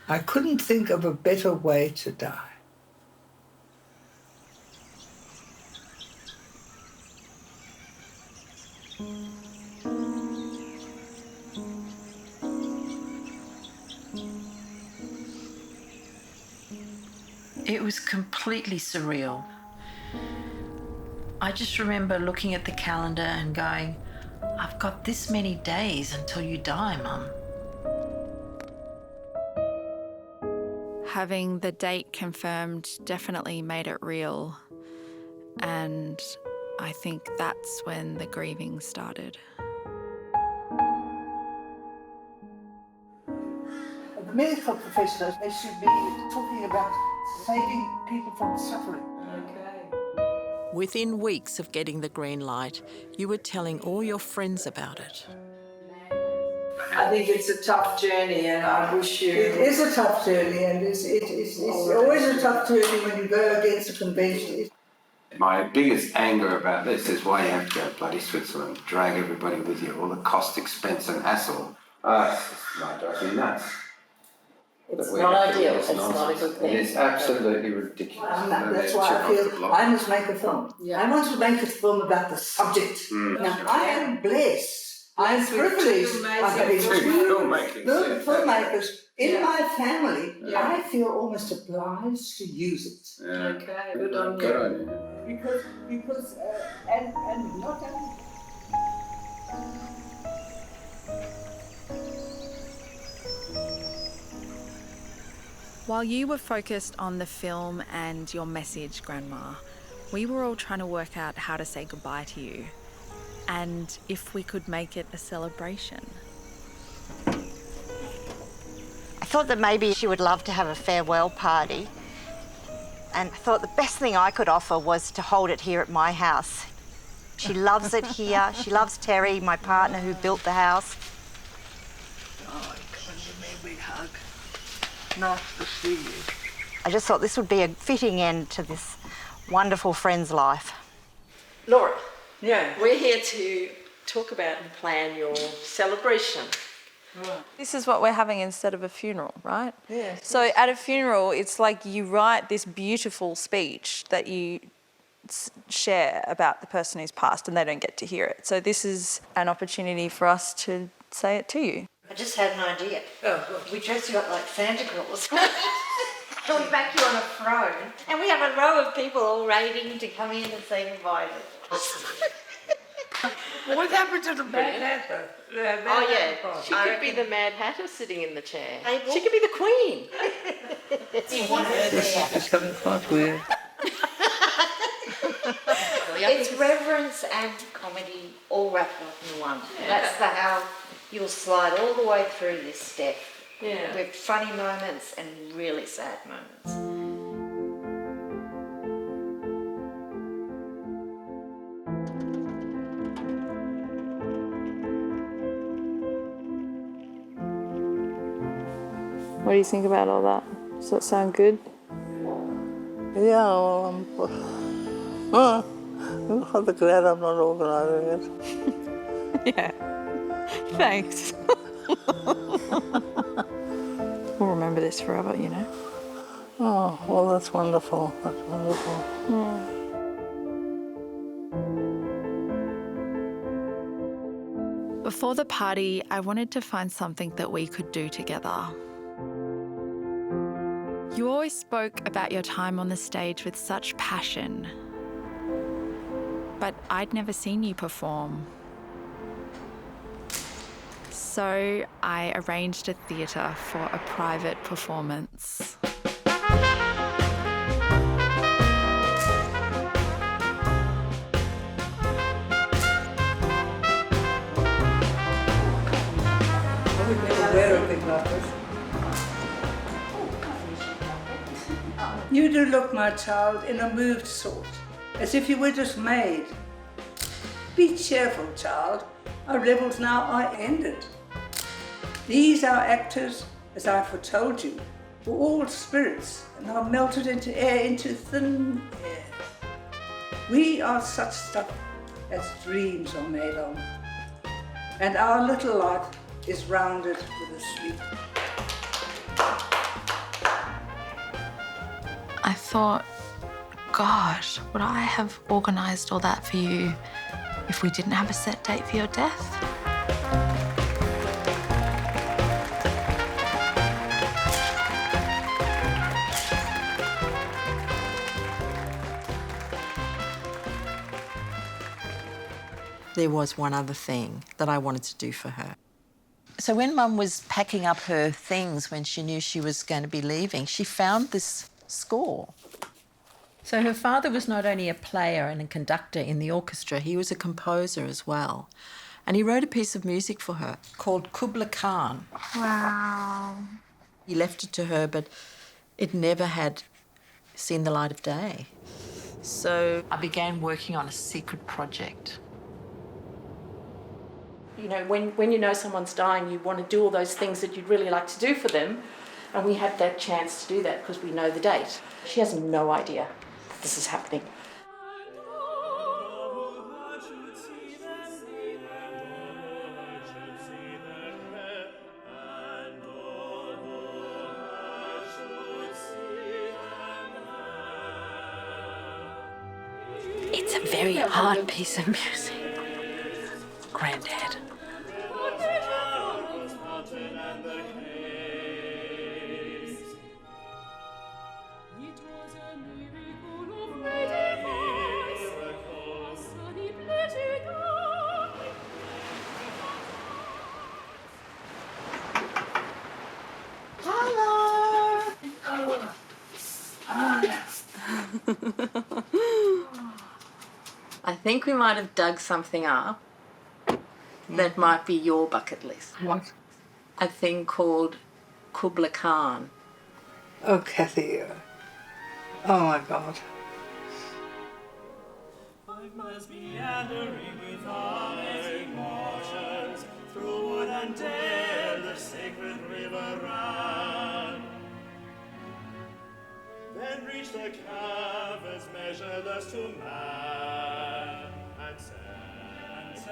I couldn't think of a better way to die. It was completely surreal. I just remember looking at the calendar and going, I've got this many days until you die, Mum. Having the date confirmed definitely made it real, and I think that's when the grieving started. The medical professionals, they should be talking about saving people from suffering. Within weeks of getting the green light, you were telling all your friends about it. I think it's a tough journey, and I wish you... It is a tough journey, and it's always a tough journey when you go against a convention. My biggest anger about this is why you have to go to bloody Switzerland, drag everybody with you, all the cost, expense and hassle. It drives me nuts. It's not ideal. It's not a good thing. It is absolutely ridiculous. That's why I feel I must make a film. Yeah. I want to make a film about the subject. Now, I am blessed. I'm privileged. I'm having two filmmakers in my family. Yeah. I feel almost obliged to use it. Yeah. Okay, good on you. Good on you. Because and not only. While you were focused on the film and your message, Grandma, we were all trying to work out how to say goodbye to you and if we could make it a celebration. I thought that maybe she would love to have a farewell party, and I thought the best thing I could offer was to hold it here at my house. She loves it here. She loves Terry, my partner who built the house. Oh, can you give me a big hug? Nice to see you. I just thought this would be a fitting end to this wonderful friend's life. Laura, yeah, we're here to talk about and plan your celebration. Right. This is what we're having instead of a funeral, right? Yes. So at a funeral, it's like you write this beautiful speech that you share about the person who's passed and they don't get to hear it. So this is an opportunity for us to say it to you. I just had an idea. Oh, We dress you up like Santa Claus. We'll back you on a throne. And we have a row of people all waiting to come in and say goodbye. What happened to the Mad Hatter? Oh, yeah. She could be the Mad Hatter sitting in the chair. Hey, She could be the Queen. This is becoming quite weird. It's reverence and comedy all wrapped up in one. That's how you'll slide all the way through this step. Yeah. With funny moments and really sad moments. What do you think about all that? Does that sound good? Yeah, well, I'm glad I'm not organising it. Yeah. Thanks. We'll remember this forever, you know. Oh, well, that's wonderful. That's wonderful. Before the party, I wanted to find something that we could do together. You always spoke about your time on the stage with such passion, but I'd never seen you perform. So I arranged a theatre for a private performance. You do look, my child, in a moved sort, as if you were just made. Be cheerful, child. Our revels now are ended. These our actors, as I foretold you, were all spirits and are melted into air, into thin air. We are such stuff as dreams are made of, and our little life is rounded with a sleep. I thought, gosh, would I have organised all that for you if we didn't have a set date for your death? There was one other thing that I wanted to do for her. So when Mum was packing up her things when she knew she was going to be leaving, she found this score. So her father was not only a player and a conductor in the orchestra, he was a composer as well. And he wrote a piece of music for her called Kubla Khan. Wow. He left it to her, but it never had seen the light of day. So I began working on a secret project. You know, when you know someone's dying, you want to do all those things that you'd really like to do for them. And we had that chance to do that because we know the date. She has no idea this is happening. It's a very hard piece of music, Granddad. I think we might have dug something up that might be your bucket list. What? A thing called Kubla Khan. Oh, Cathy. Oh, my God. I must be meandering with eyes emotions through wood and dale, the sacred river ran. Then reach the caverns measureless to man,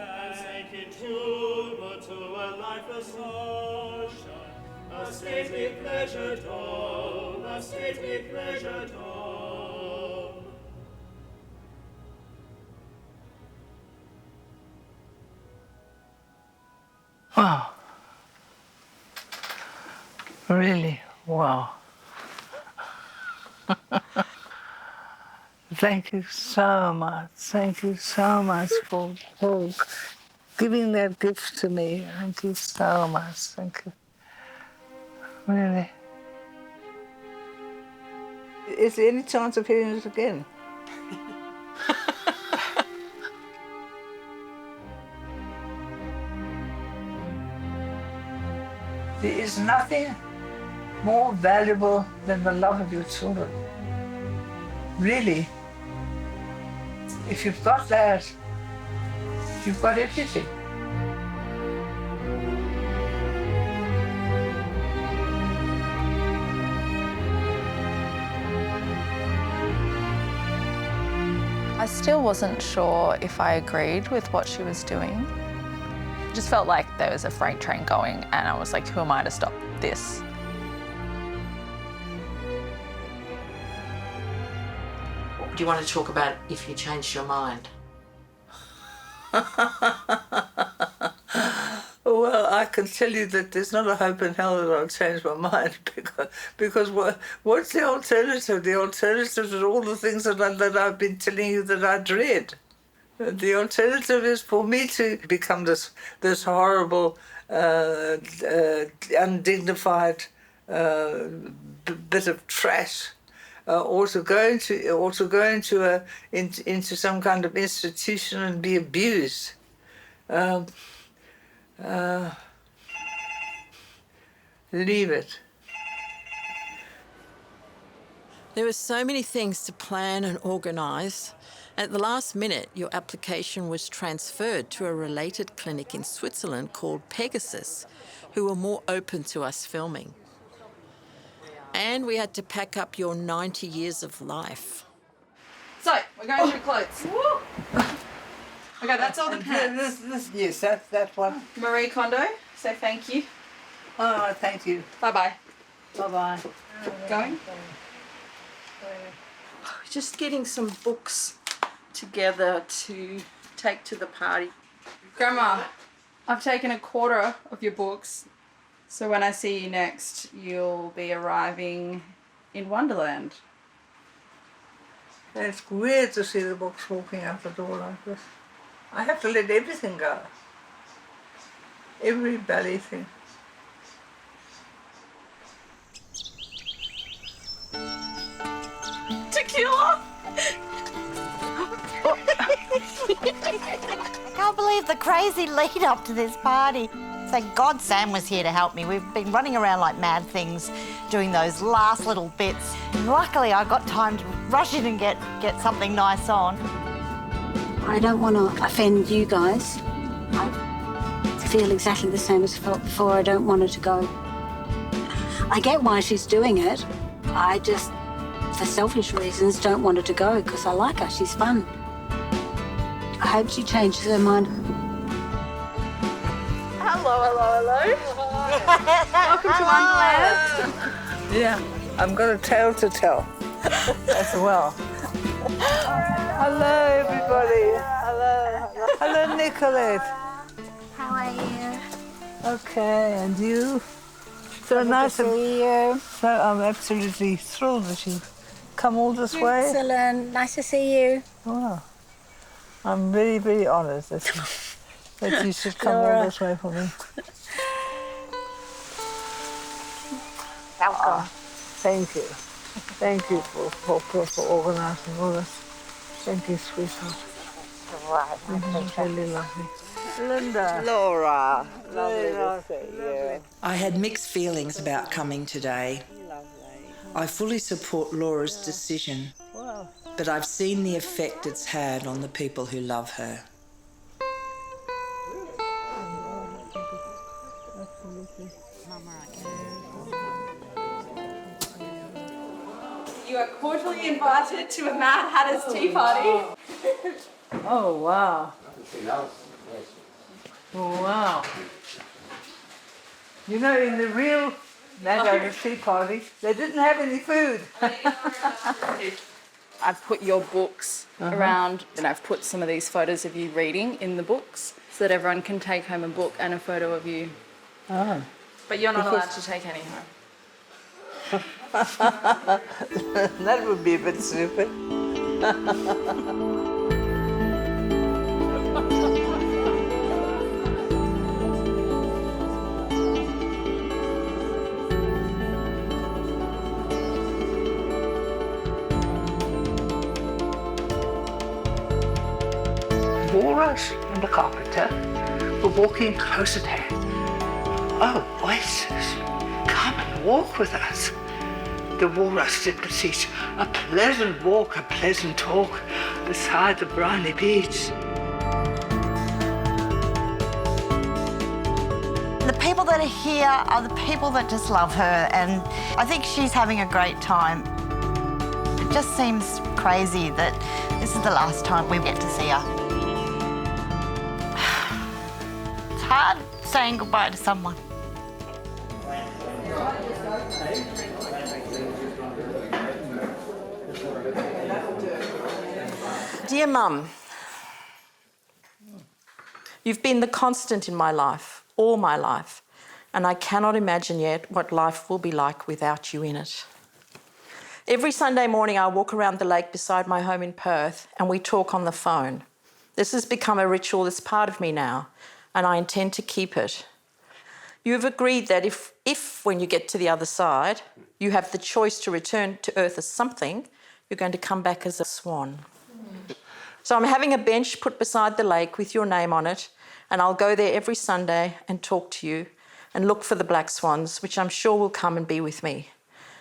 and sank into a lifeless ocean. A stately pleasure dome, a stately pleasure dome. Wow. Really, wow. Thank you so much. Thank you so much for giving that gift to me. Thank you so much. Thank you. Really. Is there any chance of hearing it again? There is nothing more valuable than the love of your children. Really. If you've got that, you've got everything. I still wasn't sure if I agreed with what she was doing. It just felt like there was a freight train going and I was like, who am I to stop this? Do you want to talk about if you changed your mind? Well, I can tell you that there's not a hope in hell that I'll change my mind because what's the alternative? The alternative is all the things that I've been telling you that I dread. The alternative is for me to become this horrible, undignified bit of trash, or to go into some kind of institution and be abused. Leave it. There were so many things to plan and organise. At the last minute, your application was transferred to a related clinic in Switzerland called Pegasus, who were more open to us filming. And we had to pack up your 90 years of life. So, we're going through clothes. Okay, that's all the pants. Yes, that's one. Marie Kondo, say thank you. Oh, thank you. Bye-bye. Bye-bye. Going? Just getting some books together to take to the party. Grandma, I've taken a quarter of your books, so when I see you next, you'll be arriving in Wonderland. It's weird to see the books walking out the door like this. I have to let everything go. Every belly thing. Tequila! I can't believe the crazy lead up to this party. Thank God Sam was here to help me. We've been running around like mad things, doing those last little bits. And luckily I got time to rush in and get something nice on. I don't want to offend you guys. I feel exactly the same as I felt before. I don't want her to go. I get why she's doing it. I just, for selfish reasons, don't want her to go because I like her. She's fun. I hope she changes her mind. Hello. Welcome to Wonderland. Yeah, I've got a tale to tell as well. Hello, everybody. Hello, Nicolette. How are you? Okay, and you? So Lovely nice to see you. So I'm absolutely thrilled that you've come all this way. Excellent. Nice to see you. Wow. I'm very, very honoured that you should come all this way for me. Welcome. Thank you. Thank you for organising all this. Thank you, sweetheart. Right. Really lovely. Linda. Laura. Lovely to see you. I had mixed feelings about coming today. I fully support Laura's decision, but I've seen the effect it's had on the people who love her. You are cordially invited to a Mad Hatter's tea party. Oh, wow. Oh, wow. You know, in the real Mad Hatter's tea party, they didn't have any food. I've put your books around, and I've put some of these photos of you reading in the books so that everyone can take home a book and a photo of you. Oh. But you're not allowed to take any home. That would be a bit stupid. Walrus and the carpenter were walking close at hand. Oh, oysters, come and walk with us. The walrus did beseech, a pleasant walk, a pleasant talk beside the briny beach. The people that are here are the people that just love her, and I think she's having a great time. It just seems crazy that this is the last time we get to see her. It's hard saying goodbye to someone. dear Mum, you've been the constant in my life, all my life, and I cannot imagine yet what life will be like without you in it. Every Sunday morning I walk around the lake beside my home in Perth and we talk on the phone. This has become a ritual that's part of me now, and I intend to keep it. You have agreed that if when you get to the other side, you have the choice to return to Earth as something, you're going to come back as a swan. So I'm having a bench put beside the lake with your name on it, and I'll go there every Sunday and talk to you and look for the black swans, which I'm sure will come and be with me.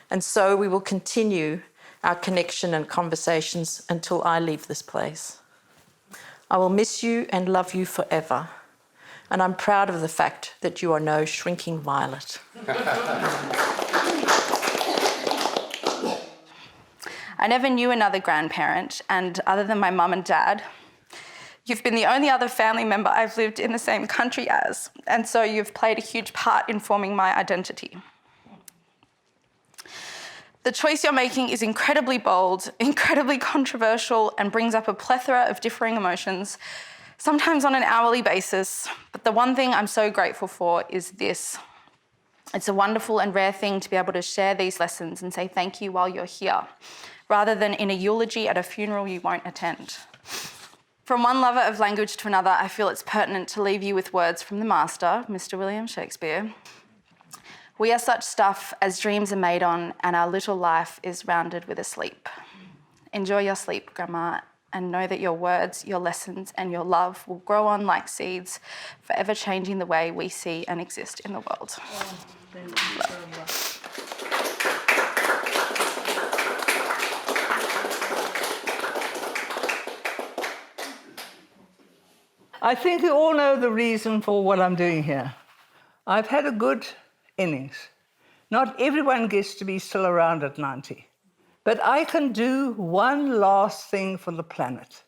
And so we will continue our connection and conversations until I leave this place. I will miss you and love you forever. And I'm proud of the fact that you are no shrinking violet. I never knew another grandparent, and other than my mum and dad, you've been the only other family member I've lived in the same country as, and so you've played a huge part in forming my identity. The choice you're making is incredibly bold, incredibly controversial, and brings up a plethora of differing emotions, sometimes on an hourly basis. But the one thing I'm so grateful for is this. It's a wonderful and rare thing to be able to share these lessons and say thank you while you're here, rather than in a eulogy at a funeral you won't attend. From one lover of language to another, I feel it's pertinent to leave you with words from the master, Mr. William Shakespeare. We are such stuff as dreams are made on, and our little life is rounded with a sleep. Enjoy your sleep, Grandma, and know that your words, your lessons, and your love will grow on like seeds, forever changing the way we see and exist in the world. I think you all know the reason for what I'm doing here. I've had a good innings. Not everyone gets to be still around at 90. But I can do one last thing for the planet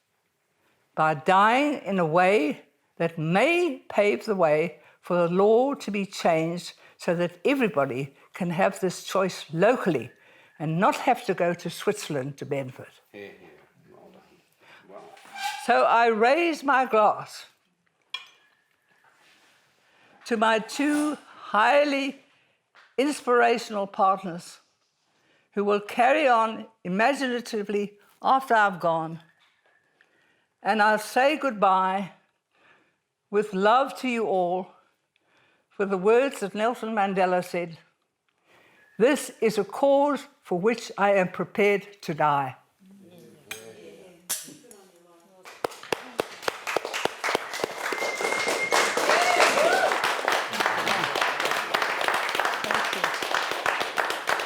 by dying in a way that may pave the way for the law to be changed so that everybody can have this choice locally and not have to go to Switzerland to benefit. So I raise my glass to my two highly inspirational partners who will carry on imaginatively after I've gone. And I'll say goodbye with love to you all, for the words that Nelson Mandela said, "This is a cause for which I am prepared to die."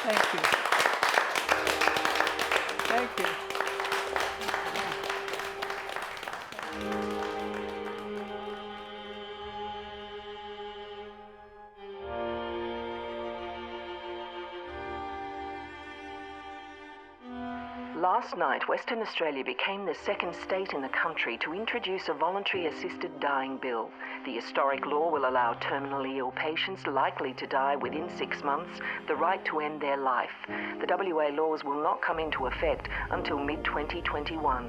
Thank you. Thank you. Last night, Western Australia became the second state in the country to introduce a voluntary assisted dying bill. The historic law will allow terminally ill patients likely to die within 6 months the right to end their life. The WA laws will not come into effect until mid-2021.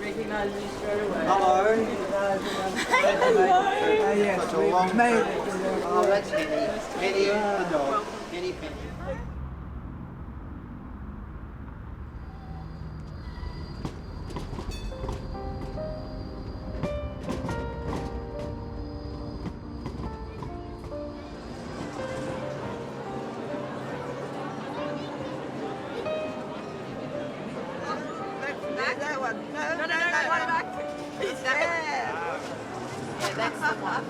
Recognise you straight away. Hello. Yes, we've made it. Oh, that's Penny. Penny, the dog. Penny, Penny. That one. No, one back. It's there. Yeah, that's the one.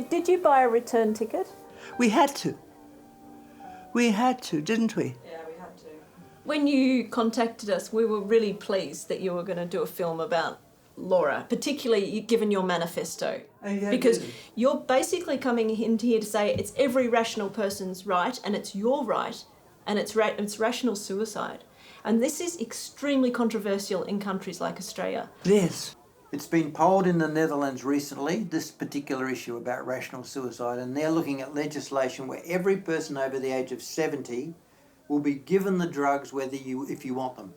Did you buy a return ticket? We had to. We had to, didn't we? Yeah, we had to. When you contacted us, we were really pleased that you were going to do a film about Laura, particularly given your manifesto. Yeah, because really. you're basically coming in here to say it's every rational person's right and it's your right and it's rational suicide. And this is extremely controversial in countries like Australia. Yes. It's been polled in the Netherlands recently, this particular issue about rational suicide, and they're looking at legislation where every person over the age of 70 will be given the drugs if you want them.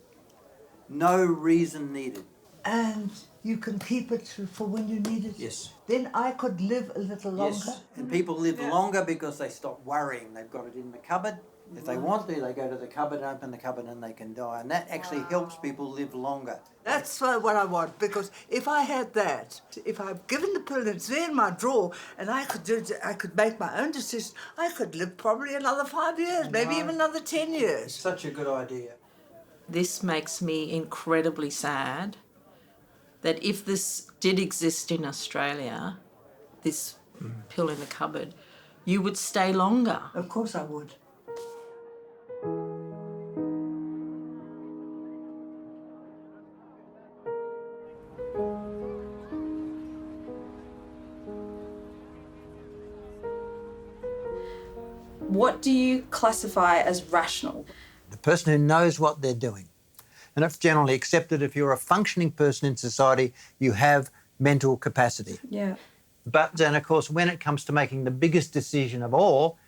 No reason needed. And you can keep it for when you need it? Yes. Then I could live a little longer? Yes, and people live longer because they stop worrying. They've got it in the cupboard. If they want to, they go to the cupboard, open the cupboard, and they can die. And that actually helps people live longer. That's what I want, because if I had that, if I've given the pill, it's there in my drawer, and I could make my own decision, I could live probably another 5 years, maybe even another 10 years. Such a good idea. This makes me incredibly sad that if this did exist in Australia, this pill in the cupboard, you would stay longer. Of course I would. What do you classify as rational? The person who knows what they're doing. And it's generally accepted if you're a functioning person in society, you have mental capacity. Yeah. But then, of course, when it comes to making the biggest decision of all,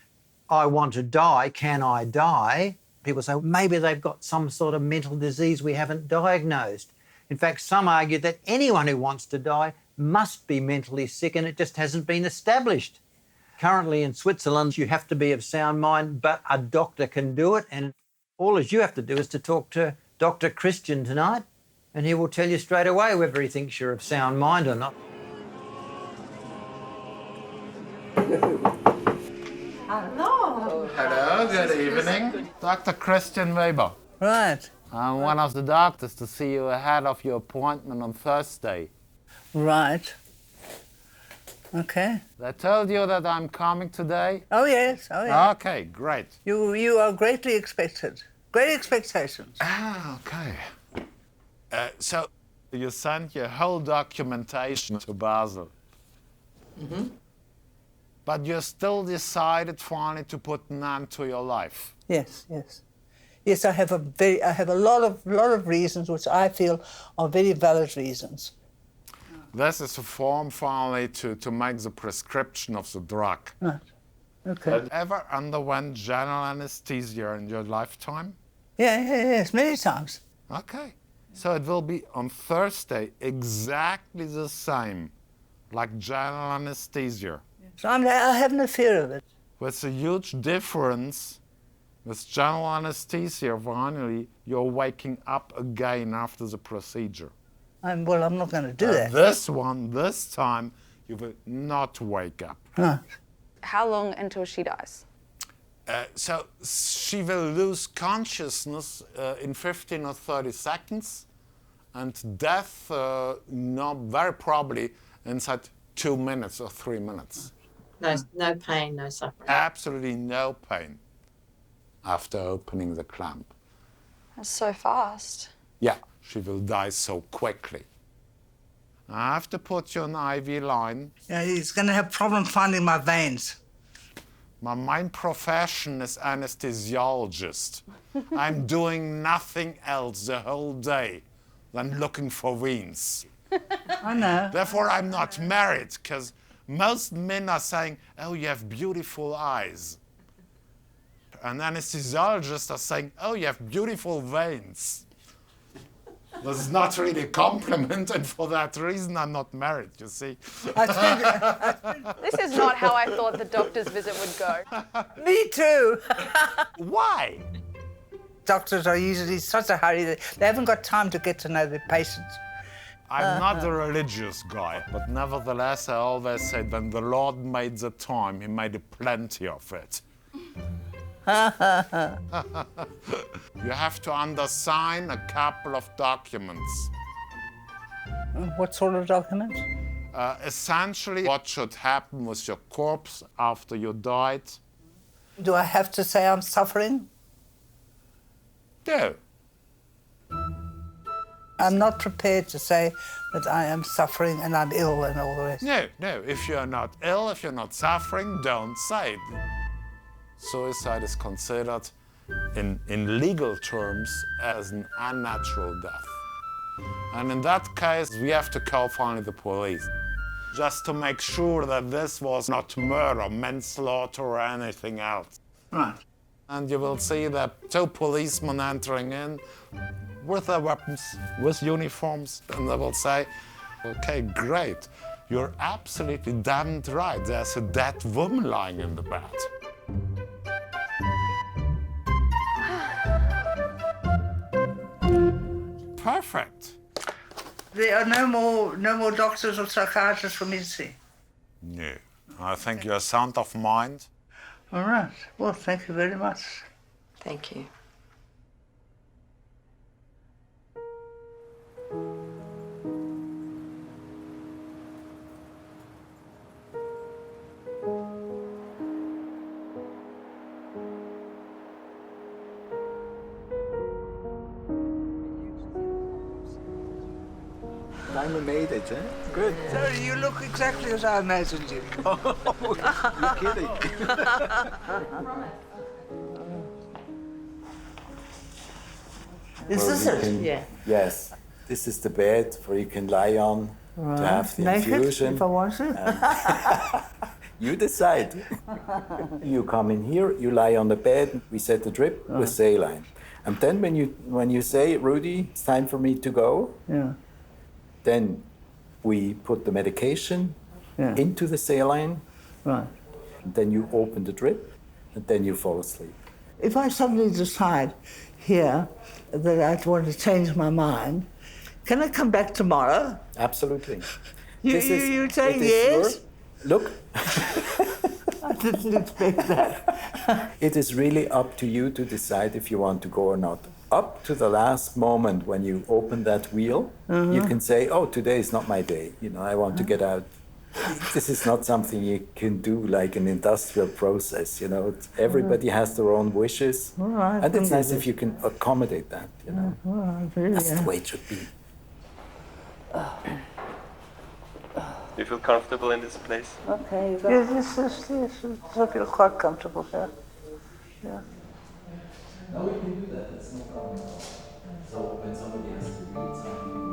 I want to die, can I die? People say, maybe they've got some sort of mental disease we haven't diagnosed. In fact, some argue that anyone who wants to die must be mentally sick and it just hasn't been established. Currently in Switzerland, you have to be of sound mind, but a doctor can do it. And all you have to do is to talk to Dr. Christian tonight, and he will tell you straight away whether he thinks you're of sound mind or not. Hello. Hello, good evening. Dr. Christian Weber. Right. I'm one of the doctors to see you ahead of your appointment on Thursday. Right. Okay. They told you that I'm coming today? Oh, yes. Oh, yes. Okay, great. You are greatly expected. Great expectations. Ah, okay. So you sent your whole documentation to Basel. Mm-hmm. But you still decided finally to put an end to your life. Yes, yes. Yes, I have a lot of reasons which I feel are very valid reasons. This is a form finally to make the prescription of the drug. Right. Okay. Have you ever underwent general anesthesia in your lifetime? Yes, many times. Okay. So it will be on Thursday exactly the same, like general anesthesia. So I have no fear of it. With a huge difference, with general anesthesia, finally, you're waking up again after the procedure. I'm not going to do that. This time, you will not wake up. Right. How long until she dies? So she will lose consciousness in 15 or 30 seconds, and death, very probably inside 2 minutes or 3 minutes. No pain, no suffering. Absolutely no pain after opening the clamp. That's so fast. Yeah, she will die so quickly. I have to put you on IV line. Yeah, he's going to have problems finding my veins. My main profession is anesthesiologist. I'm doing nothing else the whole day than looking for veins. I know. Therefore, I'm not married, because most men are saying, oh, you have beautiful eyes. And anesthesiologists are saying, oh, you have beautiful veins. This is not really a compliment, and for that reason, I'm not married, you see. This is not how I thought the doctor's visit would go. Me too. Why? Doctors are usually in such a hurry that they haven't got time to get to know their patients. I'm not a religious guy, but nevertheless, I always said when the Lord made the time, he made plenty of it. You have to undersign a couple of documents. What sort of documents? Essentially, what should happen with your corpse after you died. Do I have to say I'm suffering? No. I'm not prepared to say that I am suffering and I'm ill and all the rest. No, if you're not ill, if you're not suffering, don't say it. Suicide is considered, in legal terms, as an unnatural death. And in that case, we have to call finally the police, just to make sure that this was not murder, manslaughter, or anything else. Right. And you will see that 2 policemen entering in with their weapons, with uniforms, and they will say, okay, great, you're absolutely damned right, there's a dead woman lying in the bed. Perfect. There are no more doctors or psychiatrists for me to see? No, I think you're sound of mind. All right. Well, thank you very much. Thank you. Finally made it, eh? Good. Sorry, you look exactly as I imagined you. You're kidding. Is this it? Yeah. Yes. This is the bed where you can lie on to have the Naked, infusion. if I want to. You decide. You come in here, you lie on the bed, we set the drip with saline. And then when you say, Rudy, it's time for me to go, then we put the medication into the saline. Right. And then you open the drip, and then you fall asleep. If I suddenly decide here that I want to change my mind, can I come back tomorrow? Absolutely. You say yes? Look. I didn't expect that. It is really up to you to decide if you want to go or not. Up to the last moment when you open that wheel, you can say, oh, today is not my day. I want to get out. This is not something you can do like an industrial process. Everybody has their own wishes. And it's nice if you can accommodate that. That's the way it should be. You feel comfortable in this place? Okay. Yes, I feel quite comfortable here. Yeah. No, we can do that. That's no problem. So when somebody has to read something.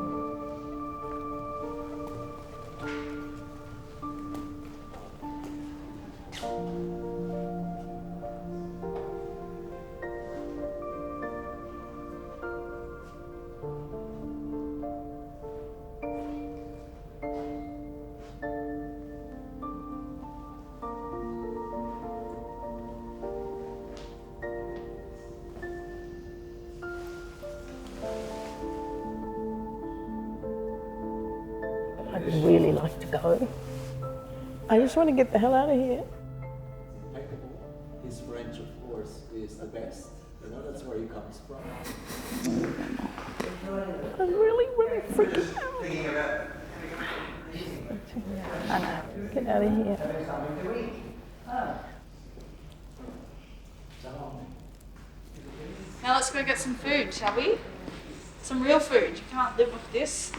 I'd really like to go. I just want to get the hell out of here. Impeccable. His French, of course, is the best. That's where he comes from. I'm really freaking out. I know. Get out of here. Now let's go get some food, shall we? Some real food. You can't live with this.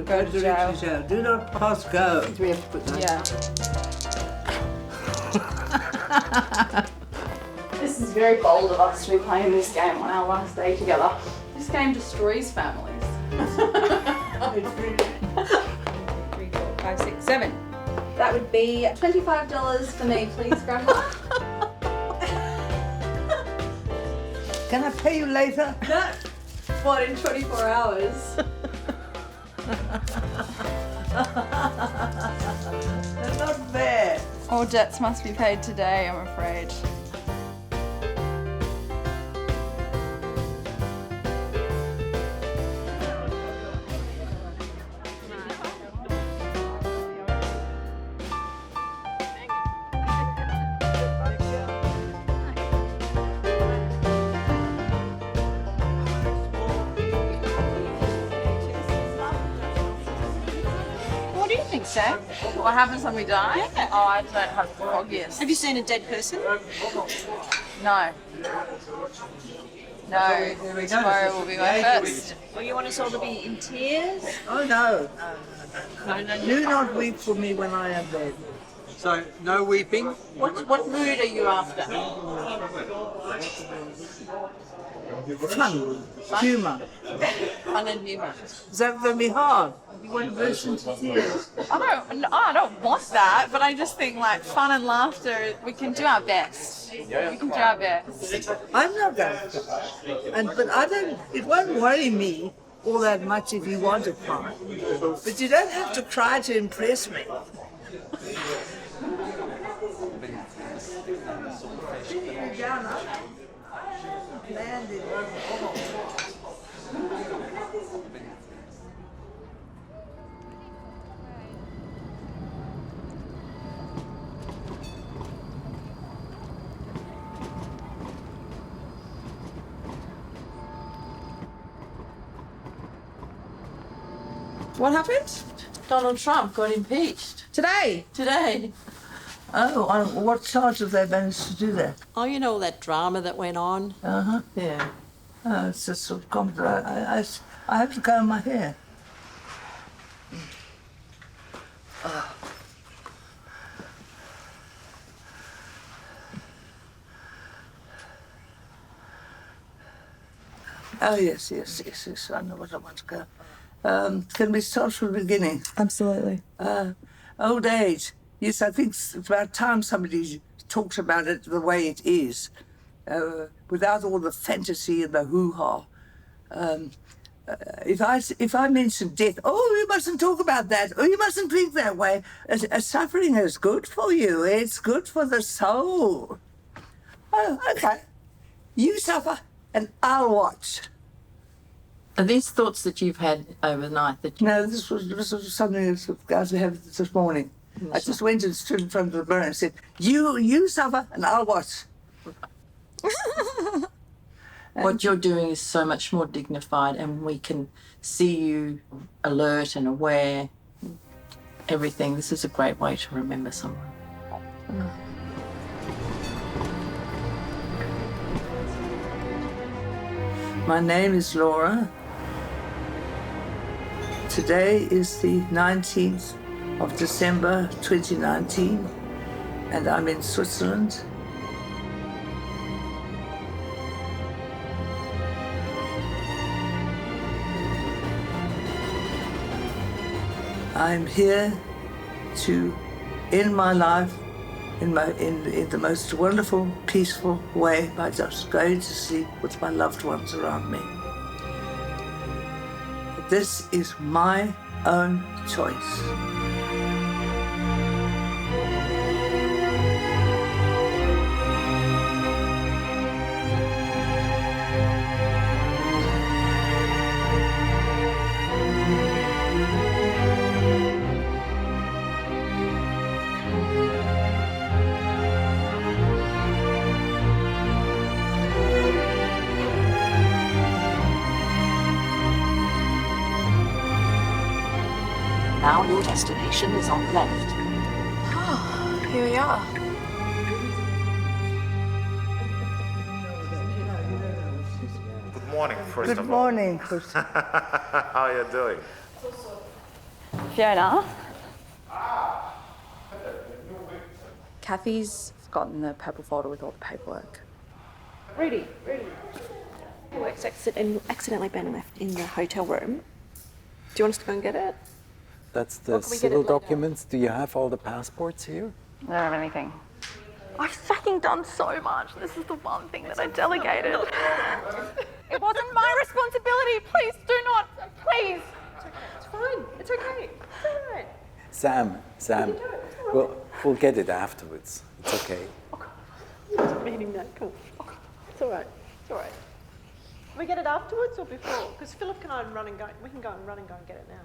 Go to jail. Do not pass go. We have to put that. Yeah. This is very bold of us to be playing this game on our last day together. This game destroys families. 3, 4, 5, 6, 7. That would be $25 for me, please, Grandma. Can I pay you later? No. What, in 24 hours? That's not fair. All debts must be paid today, I'm afraid. What do you think, Sam? What happens when we die? Yeah. Oh, I don't have the foggiest. Have you seen a dead person? No. No. Tomorrow will be my first. Well, you want us all to be in tears? Oh, no. No. Do not weep for me when I am dead. So, no weeping? What mood are you after? Fun. Humour. Fun and humour. Is that going to be hard? You want to burst into tears? I don't want that, but I just think like fun and laughter, we can do our best. We can do our best. I'm not going to cry. But I don't, it won't worry me all that much if you want to cry. But you don't have to cry to impress me. What happened? Donald Trump got impeached. Today? Today. Oh, on what charge have they managed to do that? Oh, you know all that drama that went on? Uh-huh. Yeah. Oh, it's just sort of complicated. I have to comb my hair. Oh, yes. I know what I want to go. Can we start from the beginning? Absolutely. Old age. Yes, I think it's about time somebody talks about it the way it is, without all the fantasy and the hoo-ha. If I mention death, oh, you mustn't talk about that. Oh, you mustn't think that way. Suffering is good for you. It's good for the soul. Oh, okay. You suffer and I'll watch. Are these thoughts that you've had overnight? No, this was something that I was having this morning. I just went and stood in front of the mirror and said, you suffer and I'll watch. What you're doing is so much more dignified, and we can see you alert and aware. Everything. This is a great way to remember someone. My name is Laura. Today is the 19th of December 2019, and I'm in Switzerland. I'm here to end my life in the most wonderful, peaceful way by just going to sleep with my loved ones around me. This is my own choice. Now your destination is on the left. Oh, here we are. Good morning, first Good of all. morning, Christine. How are you doing? Fiona. Cathy's gotten the purple folder with all the paperwork. Rudy. Work's accidentally been left in the hotel room. Do you want us to go and get it? That's the civil documents. Do you have all the passports here? I don't have anything. That's fucking done so much. This is the one thing that I delegated. It wasn't my responsibility. Please do not. Please. It's fine. It's okay. It's all right. Sam, we'll get it afterwards. It's okay. Meaning that. Cool. It's all right. It's all right. We get it afterwards or before? Because Philip and I run and go. We can go and run and go and get it now.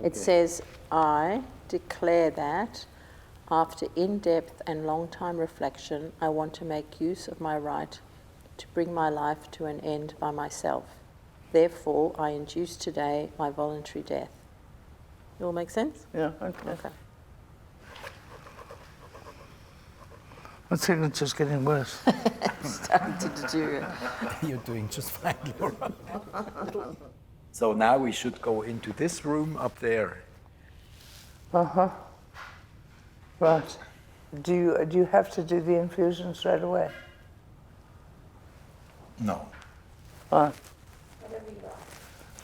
It says, I declare that after in-depth and long-time reflection, I want to make use of my right to bring my life to an end by myself. Therefore, I induce today my voluntary death. It all make sense? Yeah, okay. Okay. My signature's getting worse. Starting to do it. You're doing just fine, Laura. So now we should go into this room up there. Uh-huh. Right. Do you have to do the infusion straight away? No. Right.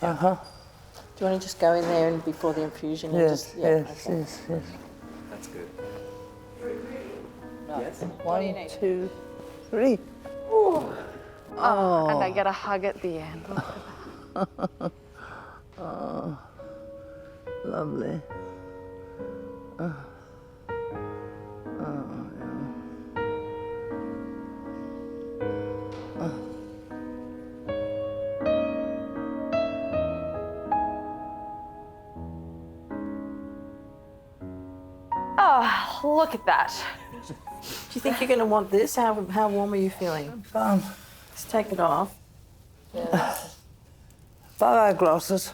Uh-huh. Do you want to just go in there and before the infusion? Yes, and yes, okay. yes. That's good. Yes. 1, 2, 3. Oh, and I get a hug at the end. Oh, lovely. Oh, look at that. Do you think you're going to want this? How warm are you feeling? Let's take it off. Five eyeglasses.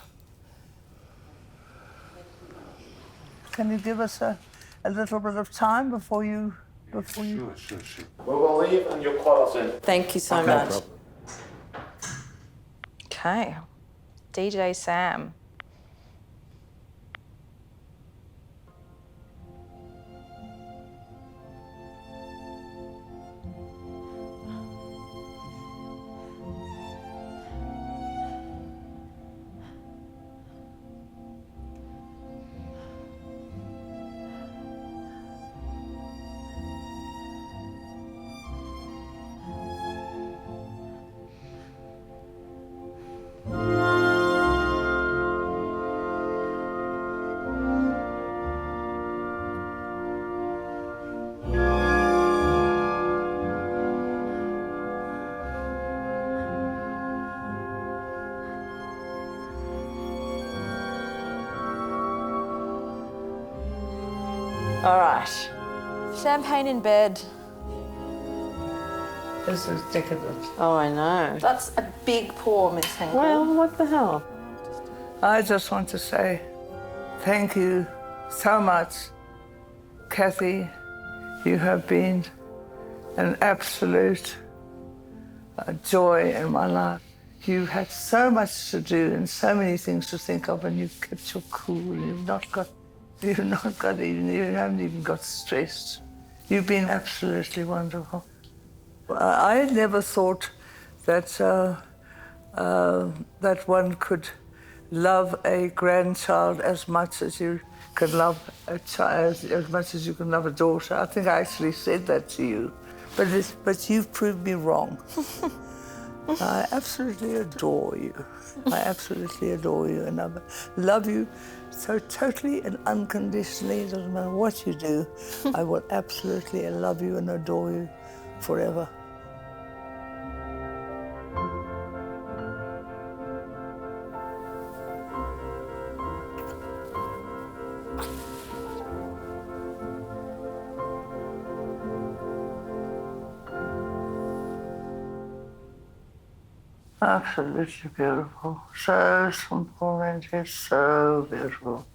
Can you give us a little bit of time before you? Sure. We will leave and you call us in. Thank you so much. Okay. DJ Sam. All right. Champagne in bed. This is decadent. Oh, I know. That's a big pour, Miss Henkel. Well, what the hell? I just want to say thank you so much, Cathy. You have been an absolute joy in my life. You had so much to do and so many things to think of, and you've kept your cool. You haven't even got stressed. You've been absolutely wonderful. I never thought that that one could love a grandchild as much as you can love a child, as much as you can love a daughter. I think I actually said that to you, but you've proved me wrong. I absolutely adore you. I absolutely adore you, and I love you so totally and unconditionally. It doesn't matter what you do. I will absolutely love you and adore you forever. Absolutely beautiful. So simple and just so beautiful.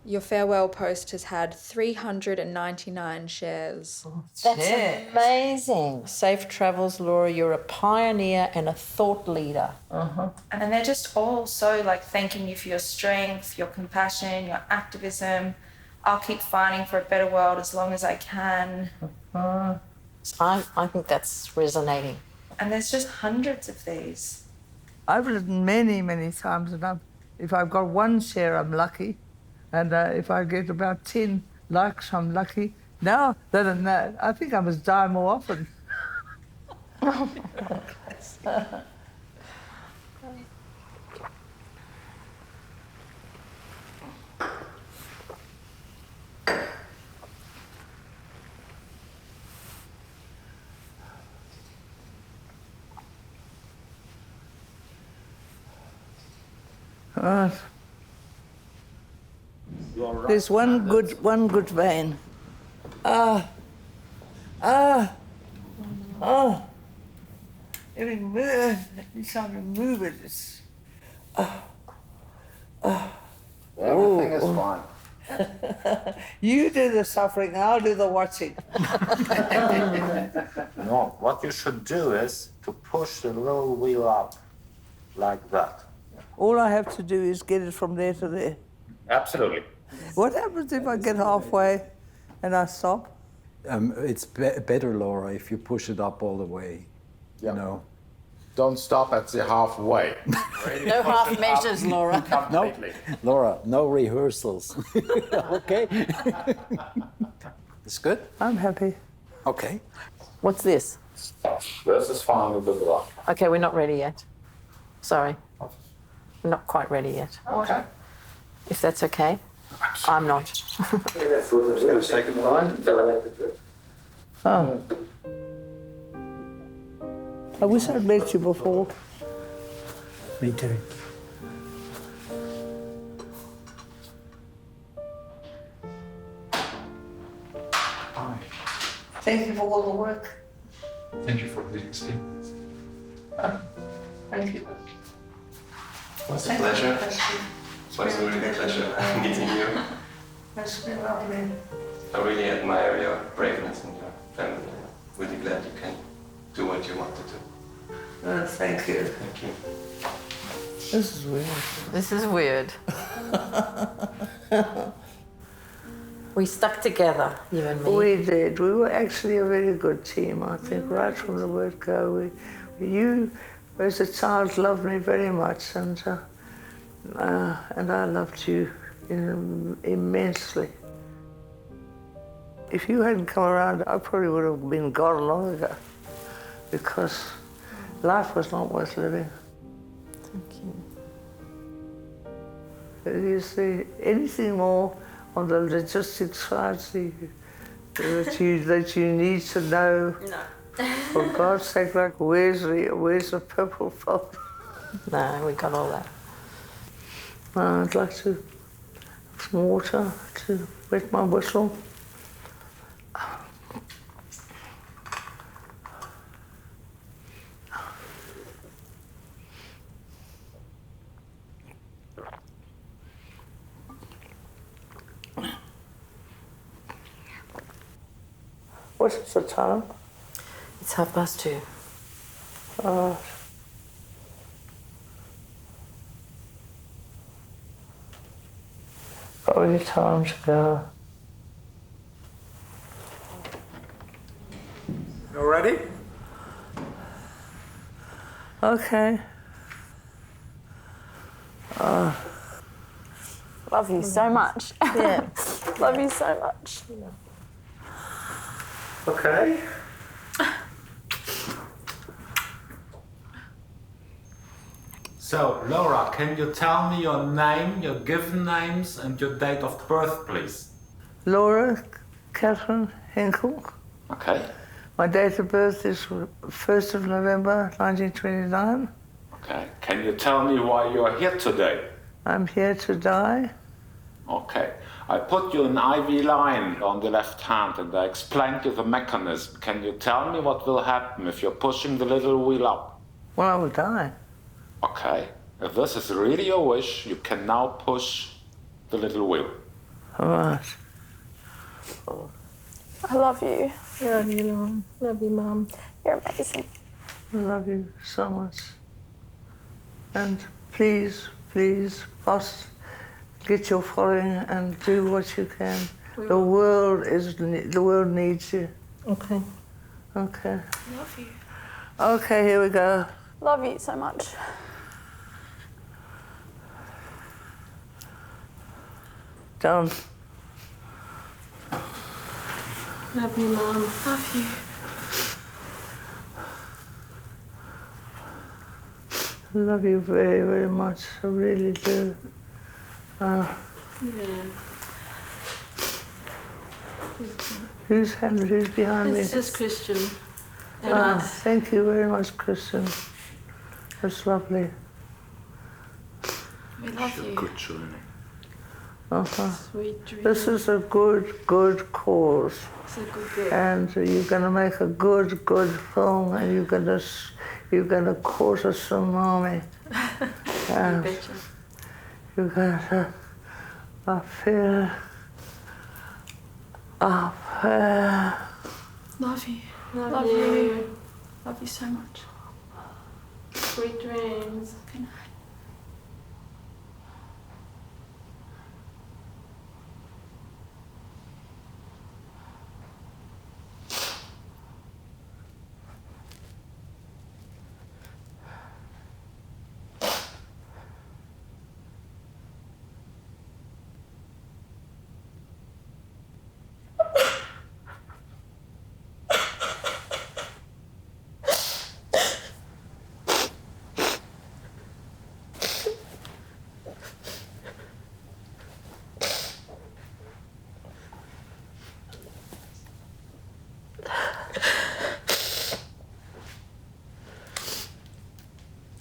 Your farewell post has had 399 shares. That's amazing. Safe travels, Laura. You're a pioneer and a thought leader. And they're just all so thanking you for your strength, your compassion, your activism. I'll keep fighting for a better world as long as I can. I think that's resonating. And there's just hundreds of these. I've written many, many times, and if I've got one share, I'm lucky. And if I get about 10 likes, I'm lucky. Now that I'm that, I think I must die more often. Right. There's one good vein. Every time you move it, it's. Everything is fine. You do the suffering, I'll do the watching. No, what you should do is to push the little wheel up like that. All I have to do is get it from there to there. Absolutely. What happens if I get halfway and I stop? It's better, Laura, if you push it up all the way. Yeah. You know. Don't stop at the halfway. No half measures, Laura. No, Laura, no rehearsals. Okay. It's good? I'm happy. Okay. What's this? This is fine with the block. Okay, we're not ready yet. Sorry. We're not quite ready yet. Okay. If that's okay. I'm not. Oh. I wish I'd met you before. Me too. Thank you for all the work. Thank you for the experience. Thank you. It was a pleasure. It was a really pleasure meeting you. That's been lovely. I really admire your braveness and your family. I'm really glad you can do what you want to do. Thank you. Thank you. This is weird. This is weird. We stuck together, you and me. We did. We were actually a very good team, I think, right from the word go. You, as a child, loved me very much, and I loved you immensely. If you hadn't come around, I probably would have been gone long ago, because life was not worth living. Thank you. You see, anything more on the logistics side that you need to know? No. For God's sake, like, where's the purple fog? No, we got all that. I'd like to have some water to wet my whistle. What's the time? It's 2:30. Probably time to go. You ready? Okay. Love you so much. Yeah. Love you so much. Okay. So, Laura, can you tell me your name, your given names, and your date of birth, please? Laura Catherine Henkel. Okay. My date of birth is 1st of November 1929. Okay. Can you tell me why you're here today? I'm here to die. Okay. I put you an IV line on the left hand and I explained you the mechanism. Can you tell me what will happen if you're pushing the little wheel up? Well, I will die. Okay. If this is really your wish, you can now push the little wheel. All right. I love you. Love you, Mom. Love you, Mom. You're amazing. I love you so much. And please, boss, get your following and do what you can. The world needs you. Okay. Okay. Love you. Okay, here we go. Love you so much. Done. Love you, Mum. Love you. I love you very, very much. I really do. Yeah. Who's behind me? It's just Christian. And us. Thank you very much, Christian. That's lovely. We love you. Good children. Sweet dreams. This is a good cause. It's a good. And you're going to make a good film, and you're going to cause a tsunami. And betcha. you're going to appear up there. Love you. Love you. Love you so much. Sweet dreams. Good night.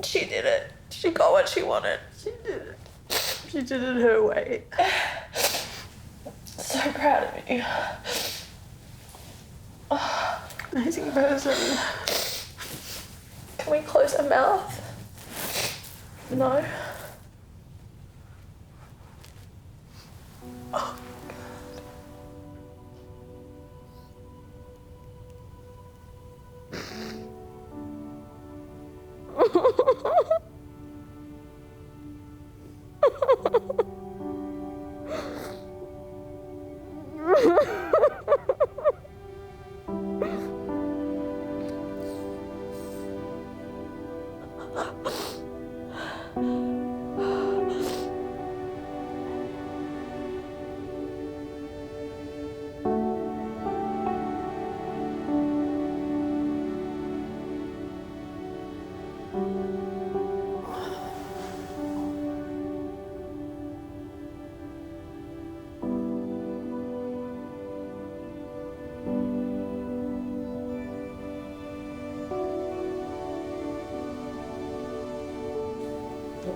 She did it. She got what she wanted. She did it. She did it her way. So proud of you. Oh, amazing person. Can we close her mouth? No. Oh.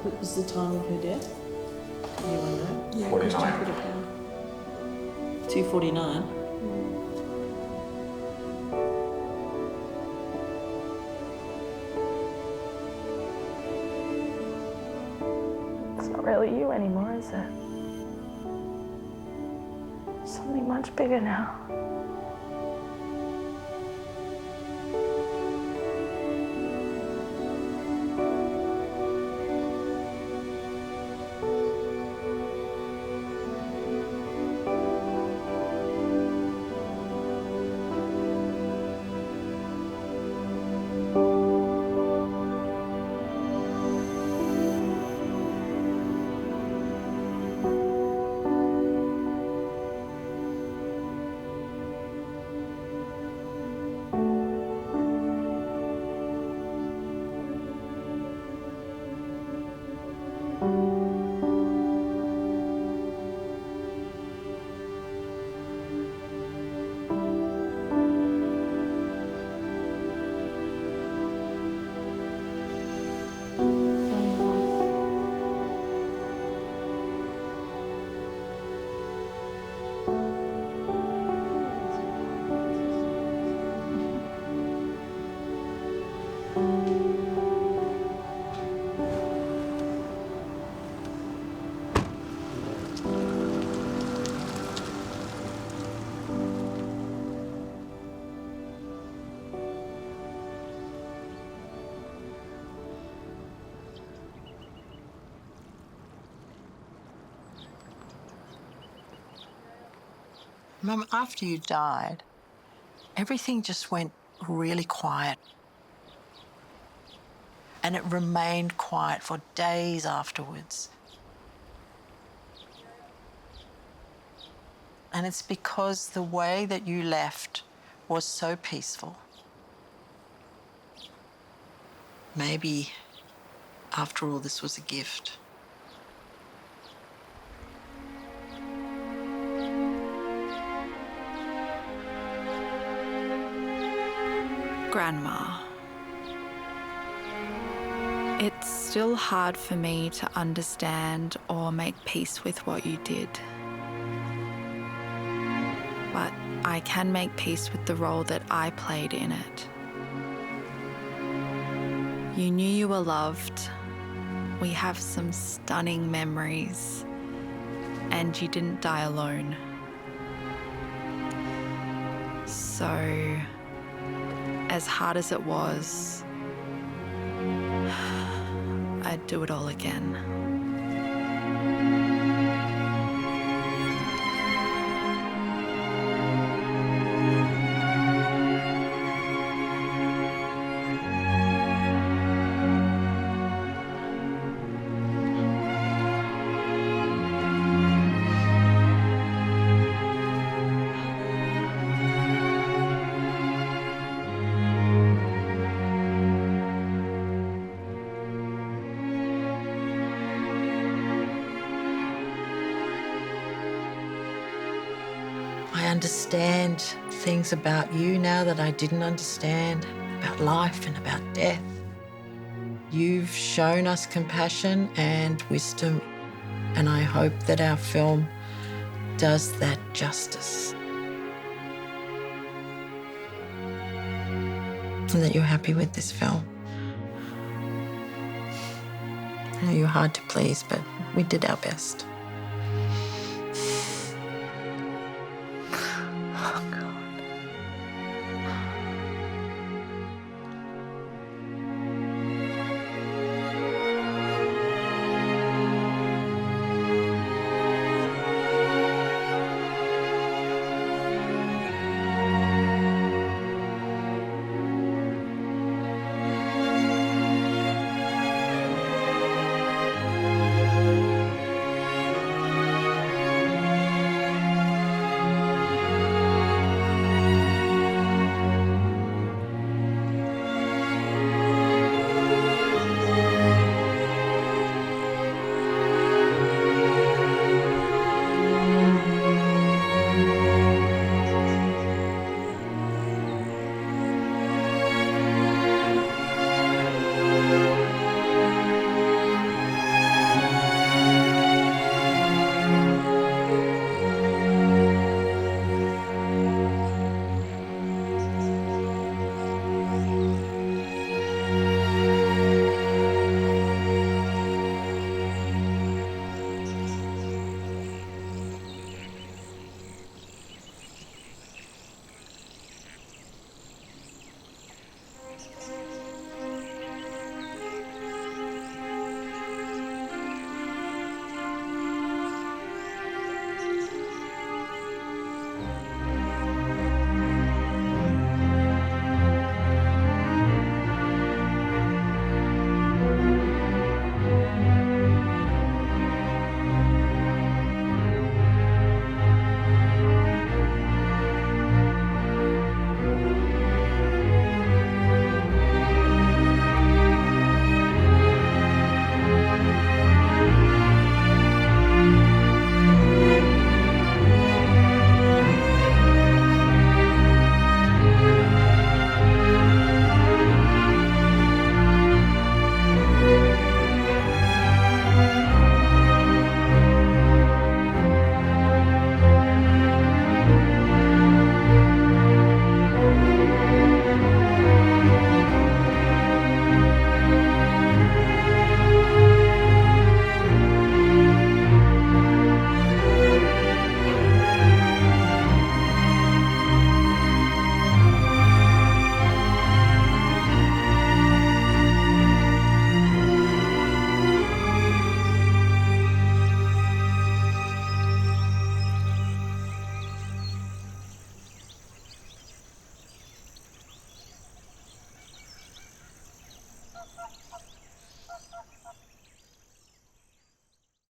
What was the time of her death? You want to know? Yeah, 49. 2:49. It's not really you anymore, is it? Something much bigger now. Mum, after you died, everything just went really quiet. And it remained quiet for days afterwards. And it's because the way that you left was so peaceful. Maybe, after all, this was a gift. Grandma. It's still hard for me to understand or make peace with what you did. But I can make peace with the role that I played in it. You knew you were loved. We have some stunning memories. And you didn't die alone. So, as hard as it was, I'd do it all again. I understand things about you now that I didn't understand, about life and about death. You've shown us compassion and wisdom, and I hope that our film does that justice. And that you're happy with this film. I know you're hard to please, but we did our best.